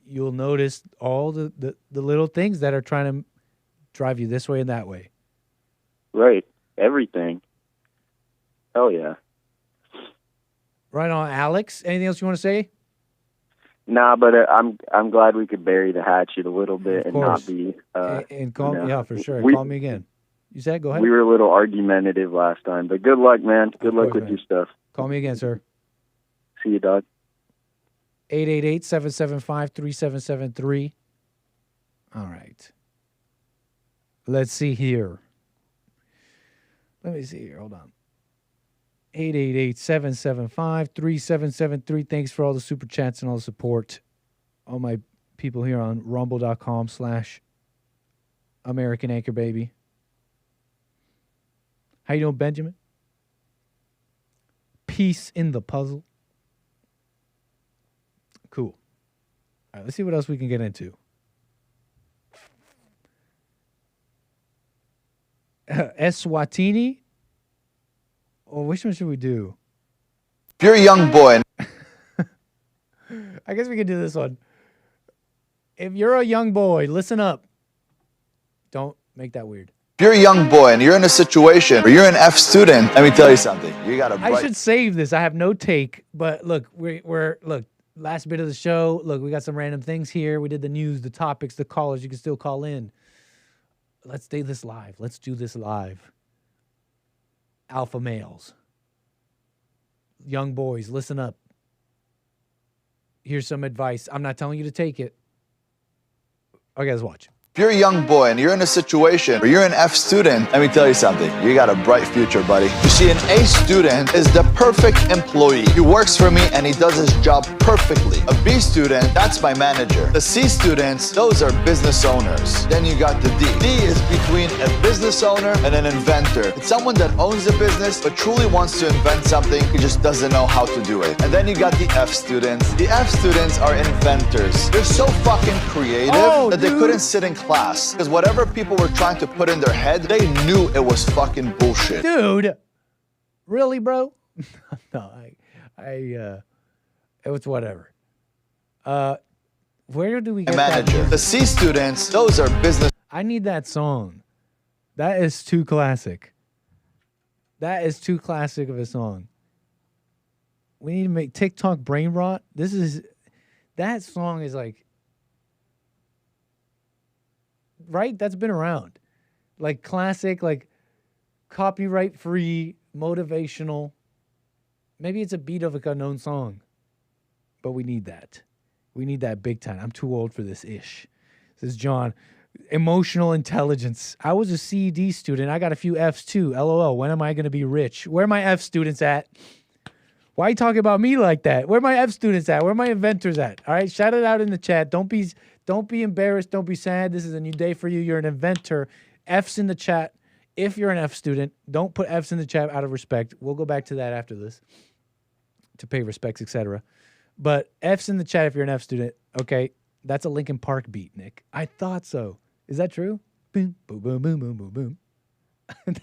you'll notice all the little things that are trying to drive you this way and that way. Right. Everything. Hell yeah. Right on, Alex. Anything else you want to say? Nah, but I'm glad we could bury the hatchet a little bit and not be. And call me, yeah, for sure. Call me again. You said, go ahead. We were a little argumentative last time, but good luck, man. Good luck with your stuff. Call me again, sir. See you, dog. 888-775-3773. All right. Let's see here. Let me see here. Hold on. 888-775-3773. Thanks for all the super chats and all the support. All my people here on rumble.com/American Anchor Baby. How you doing, Benjamin? Piece in the puzzle. Cool. All right, let's see what else we can get into. Eswatini? Or which one should we do? If you're a young boy. I guess we can do this one. If you're a young boy, listen up. Don't make that weird. If you're a young boy and you're in a situation where you're an F student, let me tell you something. You got to. I should save this. I have no take, but look, we're last bit of the show. Look, we got some random things here. We did the news, the topics, the callers. You can still call in. Let's do this live. Let's do this live. Alpha males. Young boys, listen up. Here's some advice. I'm not telling you to take it. Okay, let's watch. If you're a young boy and you're in a situation where you're an F student, let me tell you something. You got a bright future, buddy. You see, an A student is the perfect employee. He works for me and he does his job perfectly. A B student, that's my manager. The C students, those are business owners. Then you got the D. D is between a business owner and an inventor. It's someone that owns a business but truly wants to invent something. He just doesn't know how to do it. And then you got the F students. The F students are inventors. They're so fucking creative that they couldn't sit in class. Because whatever people were trying to put in their head, they knew it was fucking bullshit. Dude, really, bro? No, it was whatever. Where do we get manager? That? The C students, those are business. I need that song. That is too classic. That is too classic of a song. We need to make TikTok brain rot. That song is like, right? That's been around. Like classic, like copyright free, motivational. Maybe it's a beat of a known song. But we need that. We need that big time. I'm too old for this ish. This is John. Emotional intelligence. I was a CED student. I got a few Fs too. LOL. When am I going to be rich? Where are my F students at? Why are you talking about me like that? Where are my F students at? Where are my inventors at? All right, shout it out in the chat. Don't be embarrassed. Don't be sad. This is a new day for you. You're an inventor. F's in the chat. If you're an F student, don't put F's in the chat out of respect. We'll go back to that after this to pay respects, etc. But F's in the chat if you're an F student. Okay, that's a Linkin Park beat, Nick. I thought so. Is that true? Boom, boom, boom, boom, boom, boom, boom.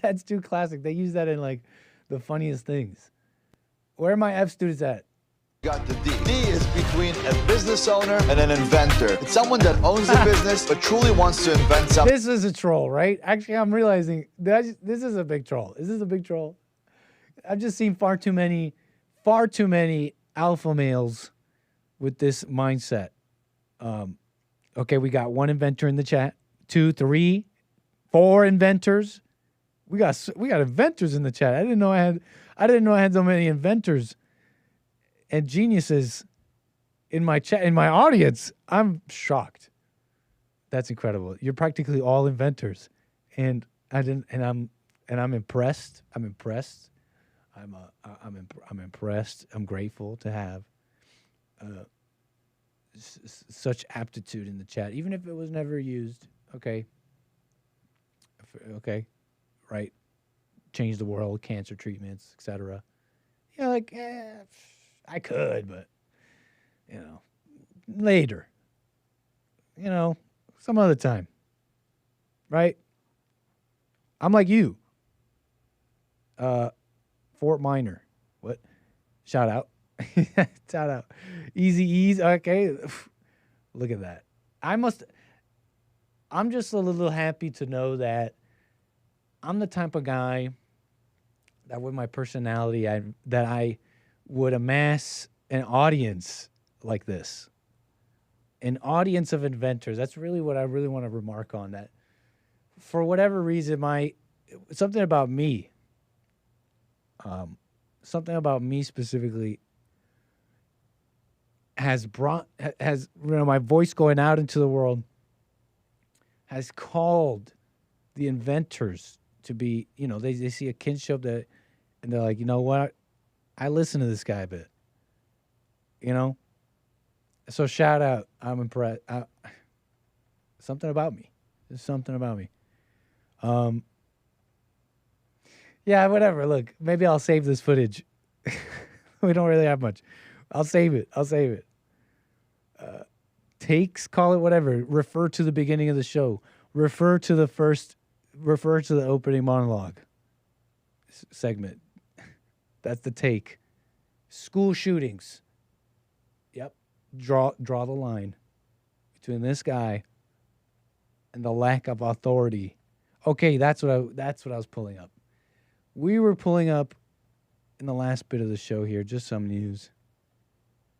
That's too classic. They use that in like the funniest things. Where are my F students at? Got the D. D is between a business owner and an inventor. It's someone that owns a business but truly wants to invent something. This is a troll, right? Actually, I'm realizing this is a big troll. Is this a big troll? I've just seen far too many alpha males with this mindset. Okay, we got one inventor in the chat. 2, 3, 4 inventors. We got inventors in the chat. I didn't know I had so many inventors and geniuses in my chat, in my audience. I'm shocked. That's incredible. You're practically all inventors, and I'm impressed. I'm impressed. I'm impressed. I'm grateful to have such aptitude in the chat, even if it was never used. Okay. Right. Change the world, cancer treatments, etc. Yeah, like I could, but later. Some other time. Right? I'm like you. Fort Minor. What? Shout out. Shout out. Easy Ease. Okay. Look at that. I'm just a little happy to know that I'm the type of guy that with my personality, that I would amass an audience like this. An audience of inventors. That's really what I really want to remark on. That for whatever reason, something about me specifically has my voice going out into the world has called the inventors to be, they see a kinship and they're like, you know what? I listen to this guy a bit. You know? So shout out. I'm impressed. Something about me. There's something about me. Yeah, whatever. Look, maybe I'll save this footage. We don't really have much. I'll save it. Takes, call it whatever. Refer to the beginning of the show. Refer to the opening monologue segment. That's the take. School shootings. Yep. Draw the line between this guy and the lack of authority. Okay, that's what I was pulling up. We were pulling up in the last bit of the show here just some news,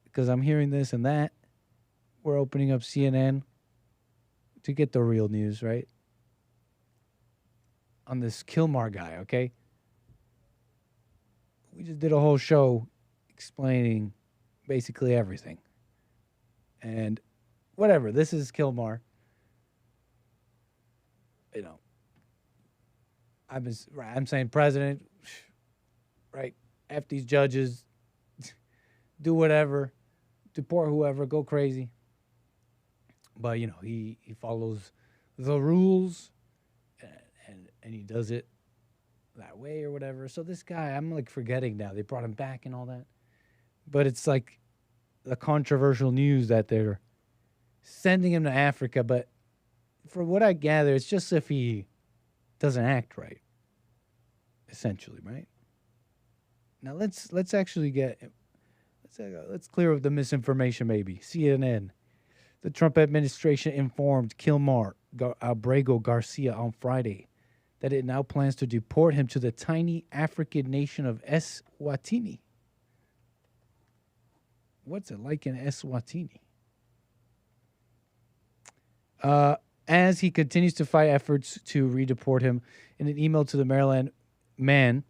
because I'm hearing this and that. We're opening up CNN to get the real news, right? On this Kilmar guy, okay? We just did a whole show explaining basically everything. And whatever, this is Kilmar. You know, I'm saying president, right? F these judges, do whatever, deport whoever, go crazy. But, you know, he follows the rules and he does it that way or whatever. So this guy, I'm like forgetting now. They brought him back and all that. But it's like the controversial news that they're sending him to Africa. But from what I gather, it's just if he doesn't act right, essentially, right? Now let's actually let's clear up the misinformation. Maybe CNN, the Trump administration informed Kilmar Abrego Garcia on Friday that it now plans to deport him to the tiny African nation of Eswatini. What's it like in Eswatini? As he continues to fight efforts to redeport him, in an email to the Maryland man,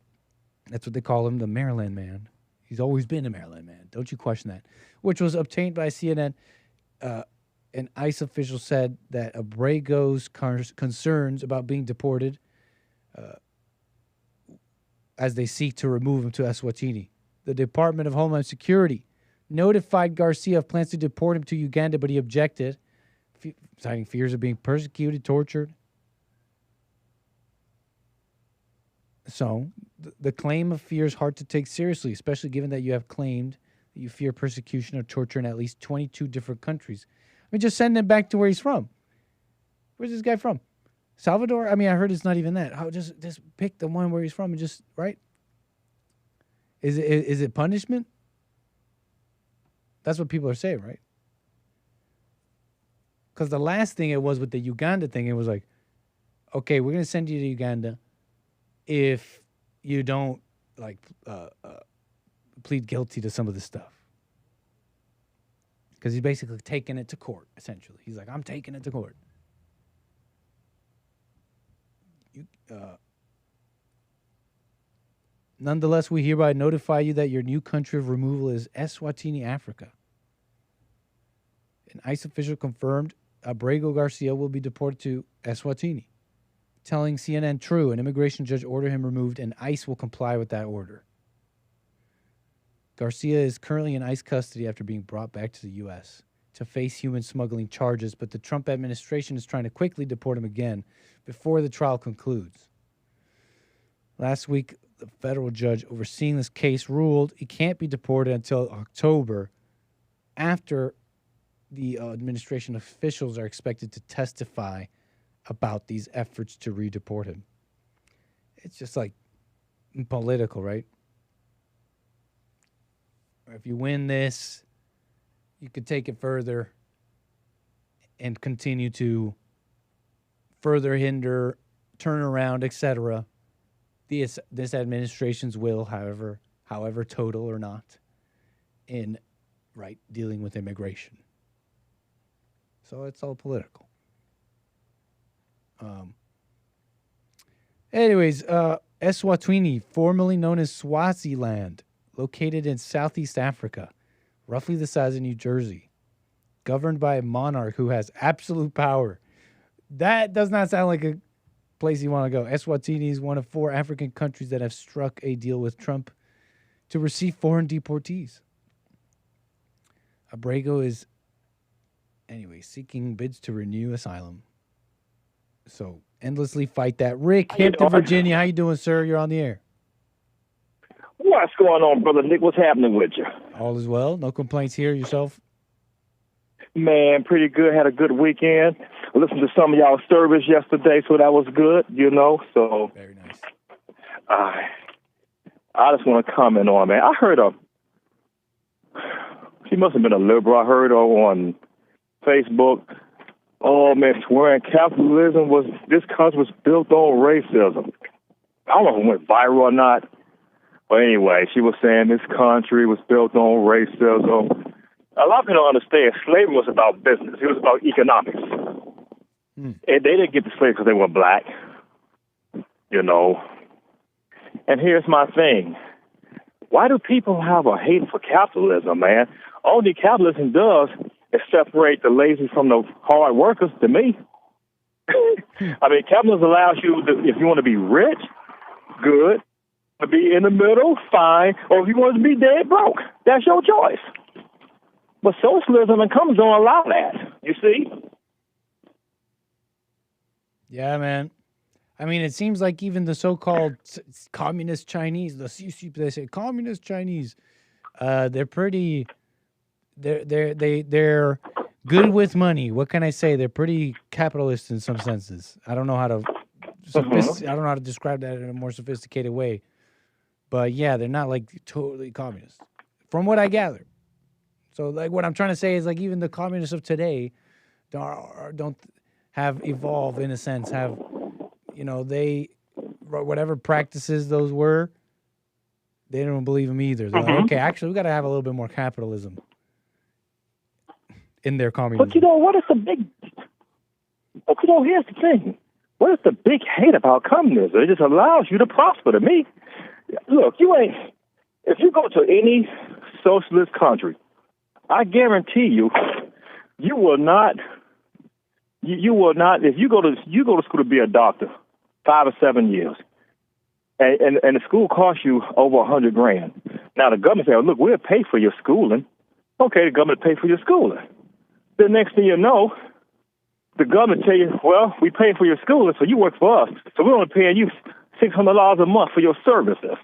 that's what they call him, the Maryland man. He's always been a Maryland man. Don't you question that. Which was obtained by CNN. An ICE official said that Abrego's concerns about being deported as they seek to remove him to Eswatini. The Department of Homeland Security notified Garcia of plans to deport him to Uganda, but he objected, citing fears of being persecuted, tortured. So, the claim of fear is hard to take seriously, especially given that you have claimed that you fear persecution or torture in at least 22 different countries. I mean, just send him back to where he's from. Where's this guy from? Salvador? I mean, I heard it's not even that. How just pick the one where he's from and just, right? Is it punishment? That's what people are saying, right? Because the last thing it was with the Uganda thing, it was like, okay, we're going to send you to Uganda if you don't plead guilty to some of this stuff. Because he's basically taking it to court, essentially. He's like, I'm taking it to court. Nonetheless, we hereby notify you that your new country of removal is Eswatini, Africa. An ICE official confirmed Abrego Garcia will be deported to Eswatini, telling CNN True, an immigration judge ordered him removed and ICE will comply with that order. Garcia is currently in ICE custody after being brought back to the U.S. to face human smuggling charges, but the Trump administration is trying to quickly deport him again before the trial concludes. Last week, the federal judge overseeing this case ruled he can't be deported until October, after the administration officials are expected to testify about these efforts to redeport him. It's just like political, right? If you win this, you could take it further and continue to further hinder, turn around, etc. This administration's will, however total or not, in dealing with immigration. So it's all political. Eswatini, formerly known as Swaziland, located in Southeast Africa, roughly the size of New Jersey, governed by a monarch who has absolute power. That does not sound like a place you want to go. Eswatini is one of 4 African countries that have struck a deal with Trump to receive foreign deportees. Abrego is, anyway, seeking bids to renew asylum. So endlessly fight that. Rick, Hampton, Virginia. How you doing, sir? You're on the air. What's going on, Brother Nick? What's happening with you? All is well. No complaints here. Yourself? Man, pretty good. Had a good weekend. Listened to some of y'all service yesterday, so that was good, So very nice. I just want to comment on, man. I heard she must have been a liberal. I heard her on Facebook. Oh, man, swearing capitalism this country was built on racism. I don't know if it went viral or not. But anyway, she was saying this country was built on racism. A lot of people don't understand slavery was about business. It was about economics. And they didn't get the slaves because they were black, And here's my thing. Why do people have a hate for capitalism, man? Only capitalism does is separate the lazy from the hard workers, to me. I mean, capitalism allows you, if you want to be rich, good. To be in the middle, fine. Or if you want to be dead broke, that's your choice. But socialism and communism don't allow that, you see? Yeah, man. I mean, it seems like even the so-called communist Chinese, they say communist Chinese, they're pretty, they're good with money. What can I say? They're pretty capitalist in some senses. I don't know how to, I don't know how to describe that in a more sophisticated way. But yeah, they're not like totally communist, from what I gather. So like what I'm trying to say is like even the communists of today don't have evolved in a sense, have, they, whatever practices those were, they don't believe them either. They're like, okay, actually, we got to have a little bit more capitalism in their communism. But what is the big, here's the thing. What is the big hate about communism? It just allows you to prosper, to me. Look, if you go to any socialist country, I guarantee you will not, if you go to school to be a doctor, 5 or 7 years, and the school costs you over $100,000. Now the government says, look, we'll pay for your schooling. Okay, the government will pay for your schooling. The next thing you know, the government tell you, well, we pay for your schooling, so you work for us, so we're only paying you $600 a month for your services.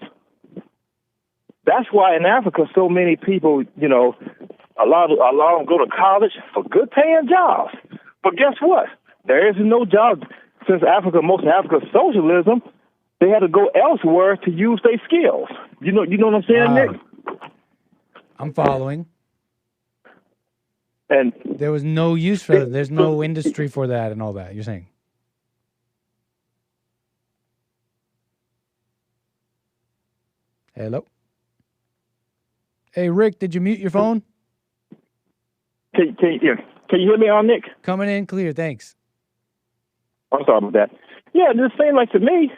That's why in Africa, so many people, a lot of them go to college for good paying jobs. But guess what? There is no job since most of Africa's socialism. They had to go elsewhere to use their skills. You know what I'm saying, Nick? I'm following. And there was no use for that. There's no industry for that and all that. You're saying? Hello? Hey, Rick, did you mute your phone? Can you hear me on, Nick? Coming in clear, thanks. I'm sorry about that. Yeah, just saying, like, to me,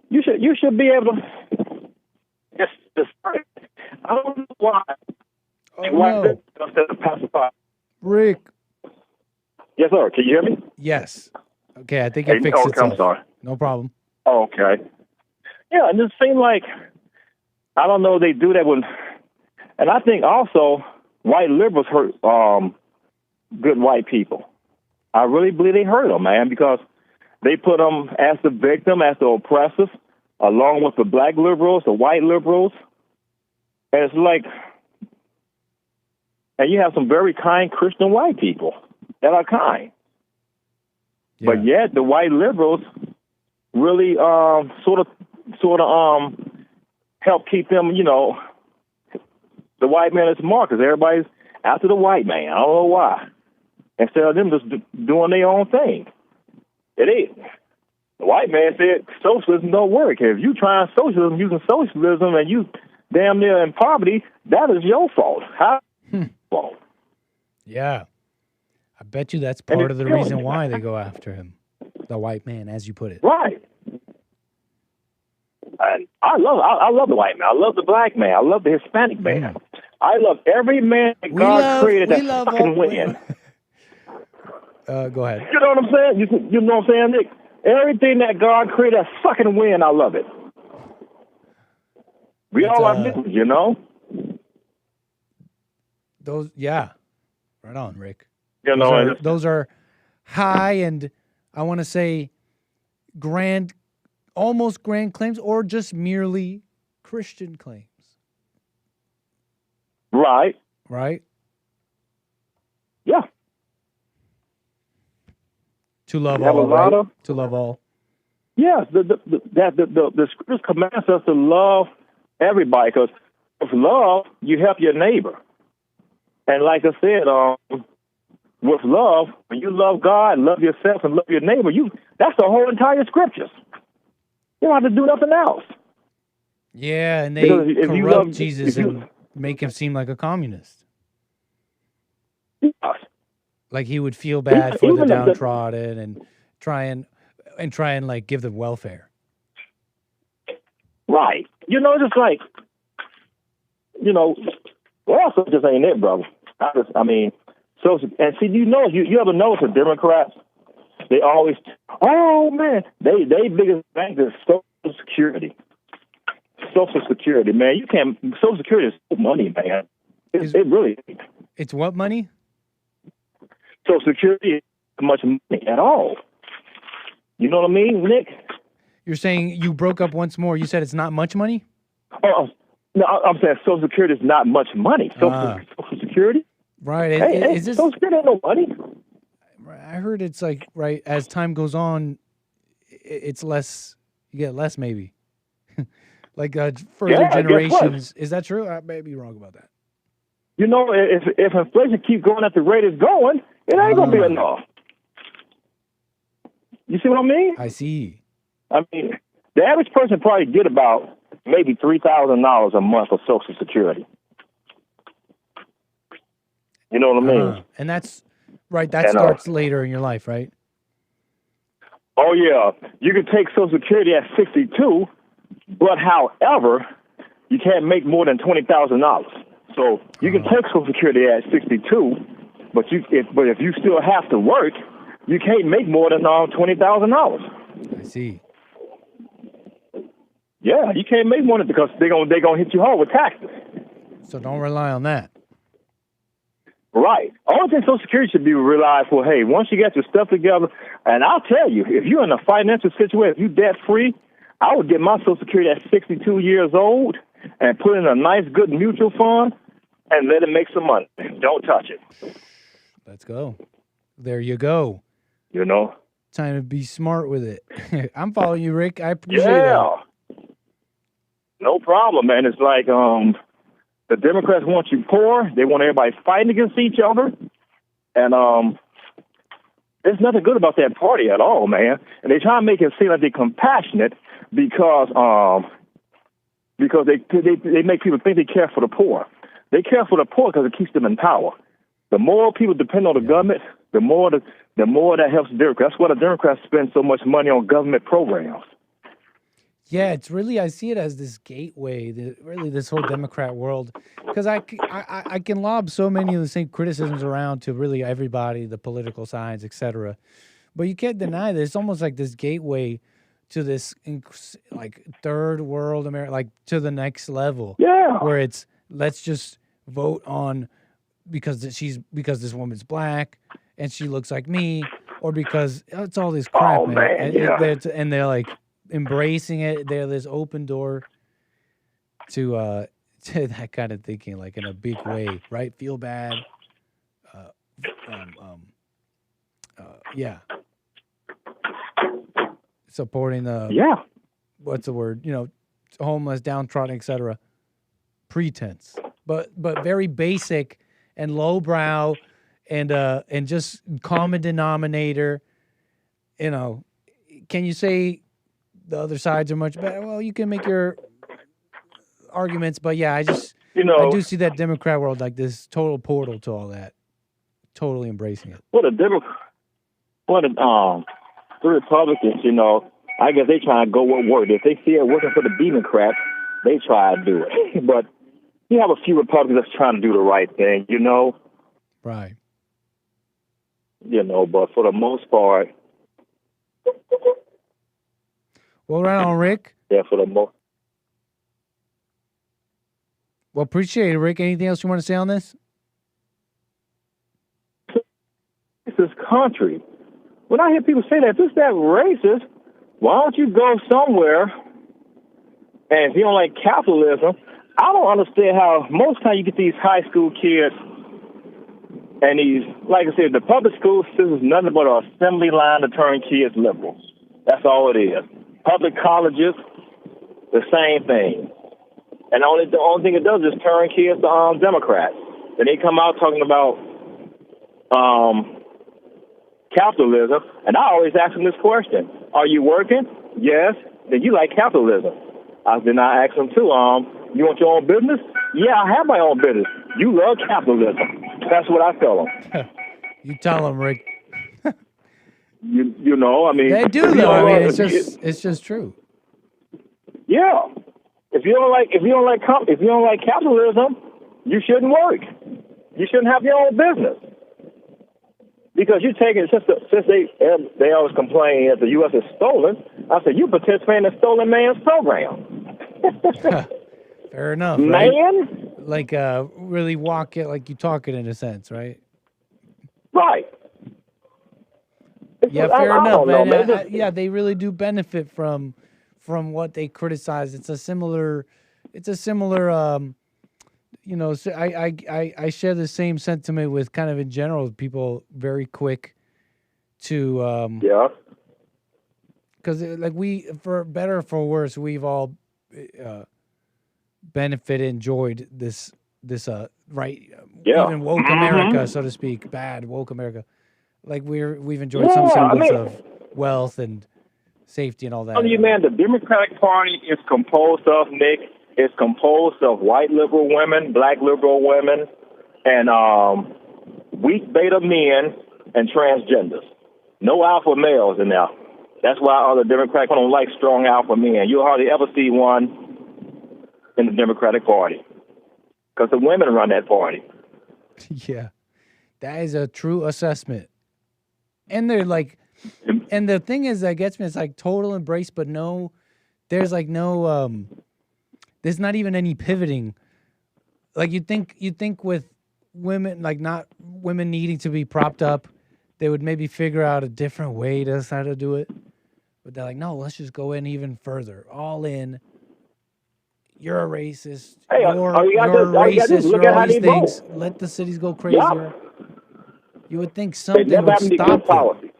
you should be able to just I don't know why. No. Instead of pacify. Rick. Yes, sir. Can you hear me? Yes. Okay, I think it fixed itself. I'm sorry. No problem. Oh, okay. Yeah, it just seemed like, I don't know, they do that when, and I think also white liberals hurt good white people. I really believe they hurt them, man, because they put them as the victim, as the oppressors, along with the black liberals, the white liberals. And it's like, and you have some very kind Christian white people that are kind. Yeah. But yet the white liberals really sort of help keep them, the white man is markers. Everybody's after the white man. I don't know why. Instead of them just doing their own thing. It is. The white man said socialism don't work. If you try socialism using socialism and you damn near in poverty, that is your fault. How? Fault. Yeah. I bet you that's part of the reason why they go after him. The white man, as you put it. Right. And I love the white man. I love the black man. I love the Hispanic man. I love every man that God created that fucking win. Go ahead. You know what I'm saying? You know what I'm saying, Nick? Everything that God created that fucking win, I love it. We all are humans, you know. Those, yeah, right on, Rick. You those know, are, and those are high and I want to say grand, almost grand claims, or just merely Christian claims. right. Right? Yeah. To love You have a all, lot right? of- To love all. Yes, the scriptures commands us to love everybody, because with love you help your neighbor, and like I said, with love, when you love God, love yourself, and love your neighbor, that's the whole entire scriptures. You don't have to do nothing else. Yeah, and they Because if you corrupt love- Jesus if you- and make him seem like a communist. Yes. Like he would feel bad for the Even the- downtrodden and try and like give them welfare. Right. You know, just like, you know, also just ain't it, brother. I mean, so, and see, you ever notice the Democrats, they always, oh man, they biggest thing is Social Security. Social Security, man. You can't, Social Security is money, man. It really is. It's what money? Social Security is not much money at all. You know what I mean, Nick? You're saying you broke up once more. You said it's not much money? Oh, no, I'm saying Social Security is not much money. Social Security? Right. Hey, Is this? Social Security ain't no money. I heard it's like right as time goes on, it's less. You get less, maybe. Like further Yeah, guess what? generations. Is that true? I may be wrong about that. You know, if inflation keeps going at the rate it's going, it ain't gonna be enough. You see what I mean? I see. I mean, the average person probably get about maybe $3,000 a month of Social Security. You know what I mean? And that's right. That And, starts later in your life, right? Oh yeah, you can take Social Security at 62, but however, you can't make more than $20,000. So you can take Social Security at 62, but if you still have to work, you can't make more than $20,000. I see. Yeah, you can't make more than because they're gonna hit you hard with taxes. So don't rely on that. Right. Only thing Social Security should be relied for, hey, once you get your stuff together, and I'll tell you, if you're in a financial situation, if you're debt free, I would get my Social Security at 62 years old and put in a nice, good mutual fund and let it make some money. Don't touch it. Let's go. There you go. You know? Time to be smart with it. I'm following you, Rick. I appreciate Yeah. that. No problem, man. It's like the Democrats want you poor. They want everybody fighting against each other. And there's nothing good about that party at all, man. And they try to make it seem like they're compassionate because they make people think they care for the poor. They care for the poor because it keeps them in power. The more people depend on the government, the more that helps the Democrats. That's why the Democrats spend so much money on government programs. Yeah, it's really, I see it as this gateway, really this whole Democrat world, because I can lob so many of the same criticisms around to really everybody, the political sides, etc. But you can't deny that it's almost like this gateway to this like third world America, like to the next level. Yeah. Where it's, let's just vote on because this woman's black and she looks like me, or because it's all this crap, Oh, man, yeah. and they're like embracing it. They're this open door to that kind of thinking, like in a big way, right? Feel bad. Yeah. Supporting the what's the word? Homeless, downtrodden, etc. Pretense, but very basic and lowbrow, and just common denominator. Can you say the other sides are much better? Well, you can make your arguments, but yeah, I do see that Democrat world like this total portal to all that, totally embracing it. The Republicans, I guess they try to go what work. If they see it working for the Democrats, they try to do it. But you have a few Republicans that's trying to do the right thing, Right. But for the most part. Well, right on, Rick. Yeah, for the most. Well, appreciate it, Rick. Anything else you want to say on this? This country. When I hear people say that, this that racist, why don't you go somewhere? And if you don't like capitalism, I don't understand how most times you get these high school kids and these, like I said, the public school system is nothing but an assembly line to turn kids liberal. That's all it is. Public colleges, the same thing. And the only thing it does is turn kids to Democrats. Then they come out talking about capitalism, and I always ask them this question: are you working? Yes. Then you like capitalism. Then I ask them too. You want your own business? Yeah, I have my own business. You love capitalism. That's what I tell them. You tell them, Rick. You know, I mean, they do though. I mean, it's just true. Yeah. If you don't like capitalism, you shouldn't work. You shouldn't have your own business. Because you take it, since they always complain that the U.S. is stolen, I said, you participate in the stolen man's program. Fair enough, man. Right? Like, really walk it like you talk it in a sense, right? Right. Yeah, fair enough, man. Yeah, they really do benefit from what they criticize. It's a similar, you know, so I share the same sentiment with kind of in general people very quick to yeah, because like for better or for worse, we've all benefited, enjoyed this right, even woke America, so to speak, bad woke America. Like we've enjoyed some semblance of wealth and safety and all that. Tell you, man, the Democratic Party is composed of, Nick. It's composed of white liberal women, black liberal women, and weak beta men and transgenders. No alpha males in there. That's why all the Democrats don't like strong alpha men. You'll hardly ever see one in the Democratic Party because the women run that party. Yeah, that is a true assessment. And they're like, and the thing is that gets me, it's like total embrace, but no, there's like no, there's not even any pivoting. Like you think with women, like not women needing to be propped up, they would maybe figure out a different way to how to do it. But they're like, no, let's just go in even further, all in. You're a racist. Hey, you're racist. You're all these things. Let the cities go crazier. Yeah. You would think something would stop them.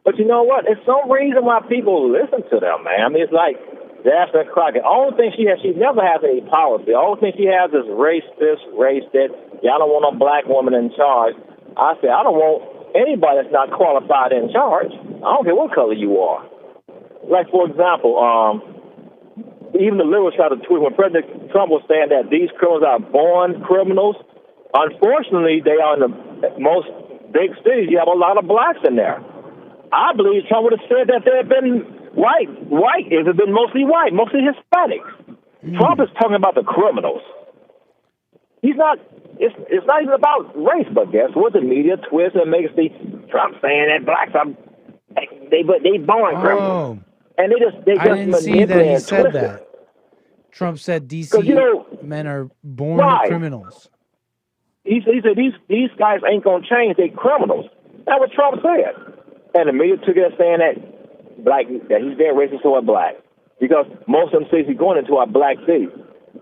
But you know what? There's some reason why people listen to them, man. I mean, it's like Daphne Crockett. The only thing she never has any policy. The only thing she has is race this, race that. Y'all don't want no black woman in charge. I say, I don't want anybody that's not qualified in charge. I don't care what color you are. Like, for example, even the liberals tried to tweet when President Trump was saying that these criminals are born criminals. Unfortunately, they are in the most big cities. You have a lot of blacks in there. I believe Trump would have said that they had been white. It had been mostly white, mostly Hispanics. Trump is talking about the criminals. He's not. It's not even about race, but guess what? The media twists and makes Trump saying that blacks are they born criminals, and they just I didn't see that he said that. Trump said DC men are born criminals. He said these guys ain't gonna change. They criminals. That's what Trump said. And the media took it as saying that he's being racist toward black. Because most of them cities he's going into are black cities.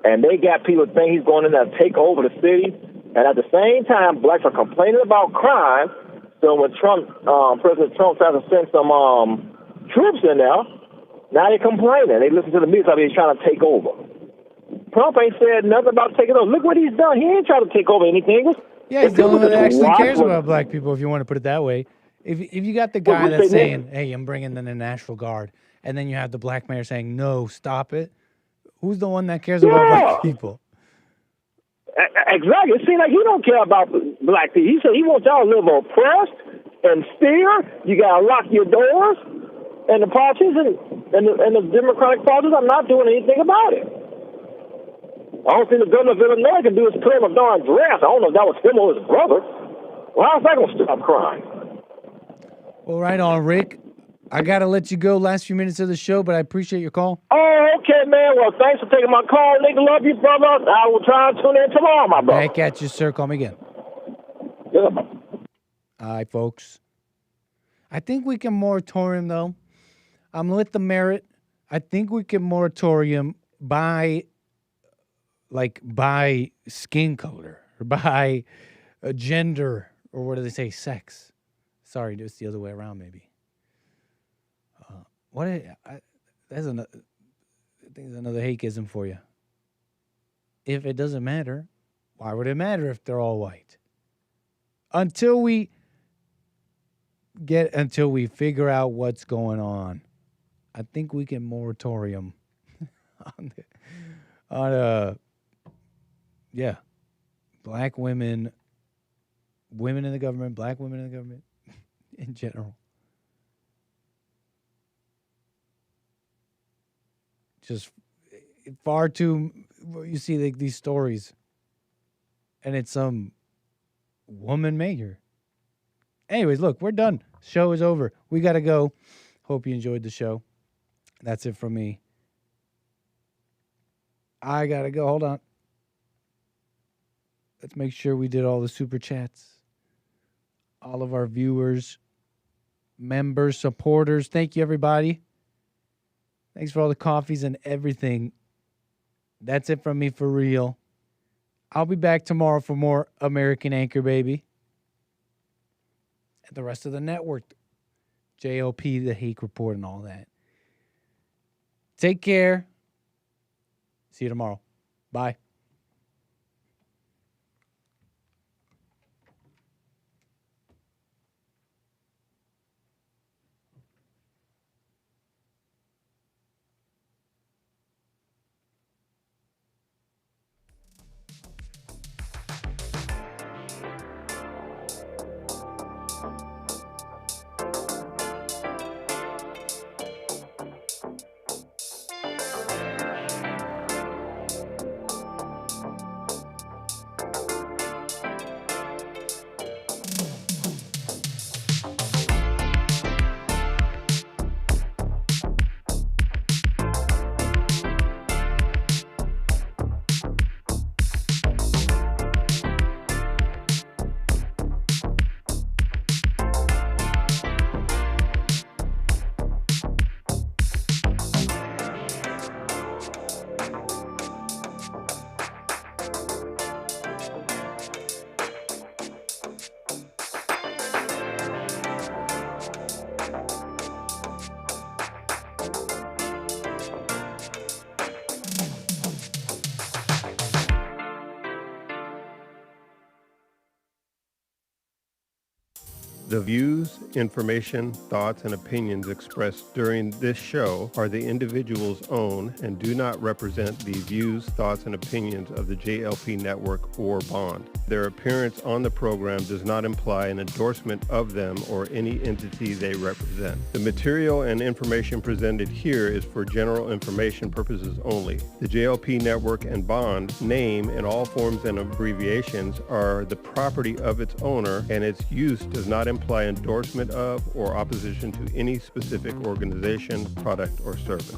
And they got people think he's going in there to take over the city. And at the same time, blacks are complaining about crime. So when President Trump tries to send some troops in there, now they're complaining. They listen to the media, he's trying to take over. Trump ain't said nothing about taking over. Look what he's done. He ain't trying to take over anything. Yeah, he's the only one that actually cares about black people, if you want to put it that way. If you got the guy that's saying, hey, I'm bringing in the National Guard, and then you have the black mayor saying, no, stop it, who's the one that cares about black people? Exactly. It seems like he don't care about black people. He said he wants y'all to live oppressed and fear. You got to lock your doors. And the politicians and the Democratic parties are not doing anything about it. I don't think the governor of Illinois can do is put him a darn dress. I don't know if that was him or his brother. Well, how's that going to stop crime? Well, right on, Rick. I got to let you go last few minutes of the show, but I appreciate your call. Oh, okay, man. Well, thanks for taking my call. Nigga, love you, brother. I will try and tune in tomorrow, my brother. Back at you, sir. Call me again. Yeah. All right, folks. I think we can moratorium, though. I'm with the merit. I think we can moratorium by skin color or by gender, or what do they say, sex. Sorry, it's the other way around, maybe. I think it's another hateism for you. If it doesn't matter, why would it matter if they're all white? Until we figure out what's going on, I think we can moratorium black women in the government, black women in the government in general. Just far too, you see these stories, and it's some woman mayor. Anyways, look, we're done. Show is over. We got to go. Hope you enjoyed the show. That's it from me. I got to go. Hold on. Let's make sure we did all the super chats. All of our viewers, members, supporters. Thank you, everybody. Thanks for all the coffees and everything. That's it from me for real. I'll be back tomorrow for more American Anchor Baby. And the rest of the network. JLP, the Hake Report, and all that. Take care. See you tomorrow. Bye. The views, information, thoughts, and opinions expressed during this show are the individual's own and do not represent the views, thoughts, and opinions of the JLP Network or Bond. Their appearance on the program does not imply an endorsement of them or any entity they represent. The material and information presented here is for general information purposes only. The JLP Network and Bond name and all forms and abbreviations are the property of its owner, and its use does not imply endorsement of or opposition to any specific organization, product, or service.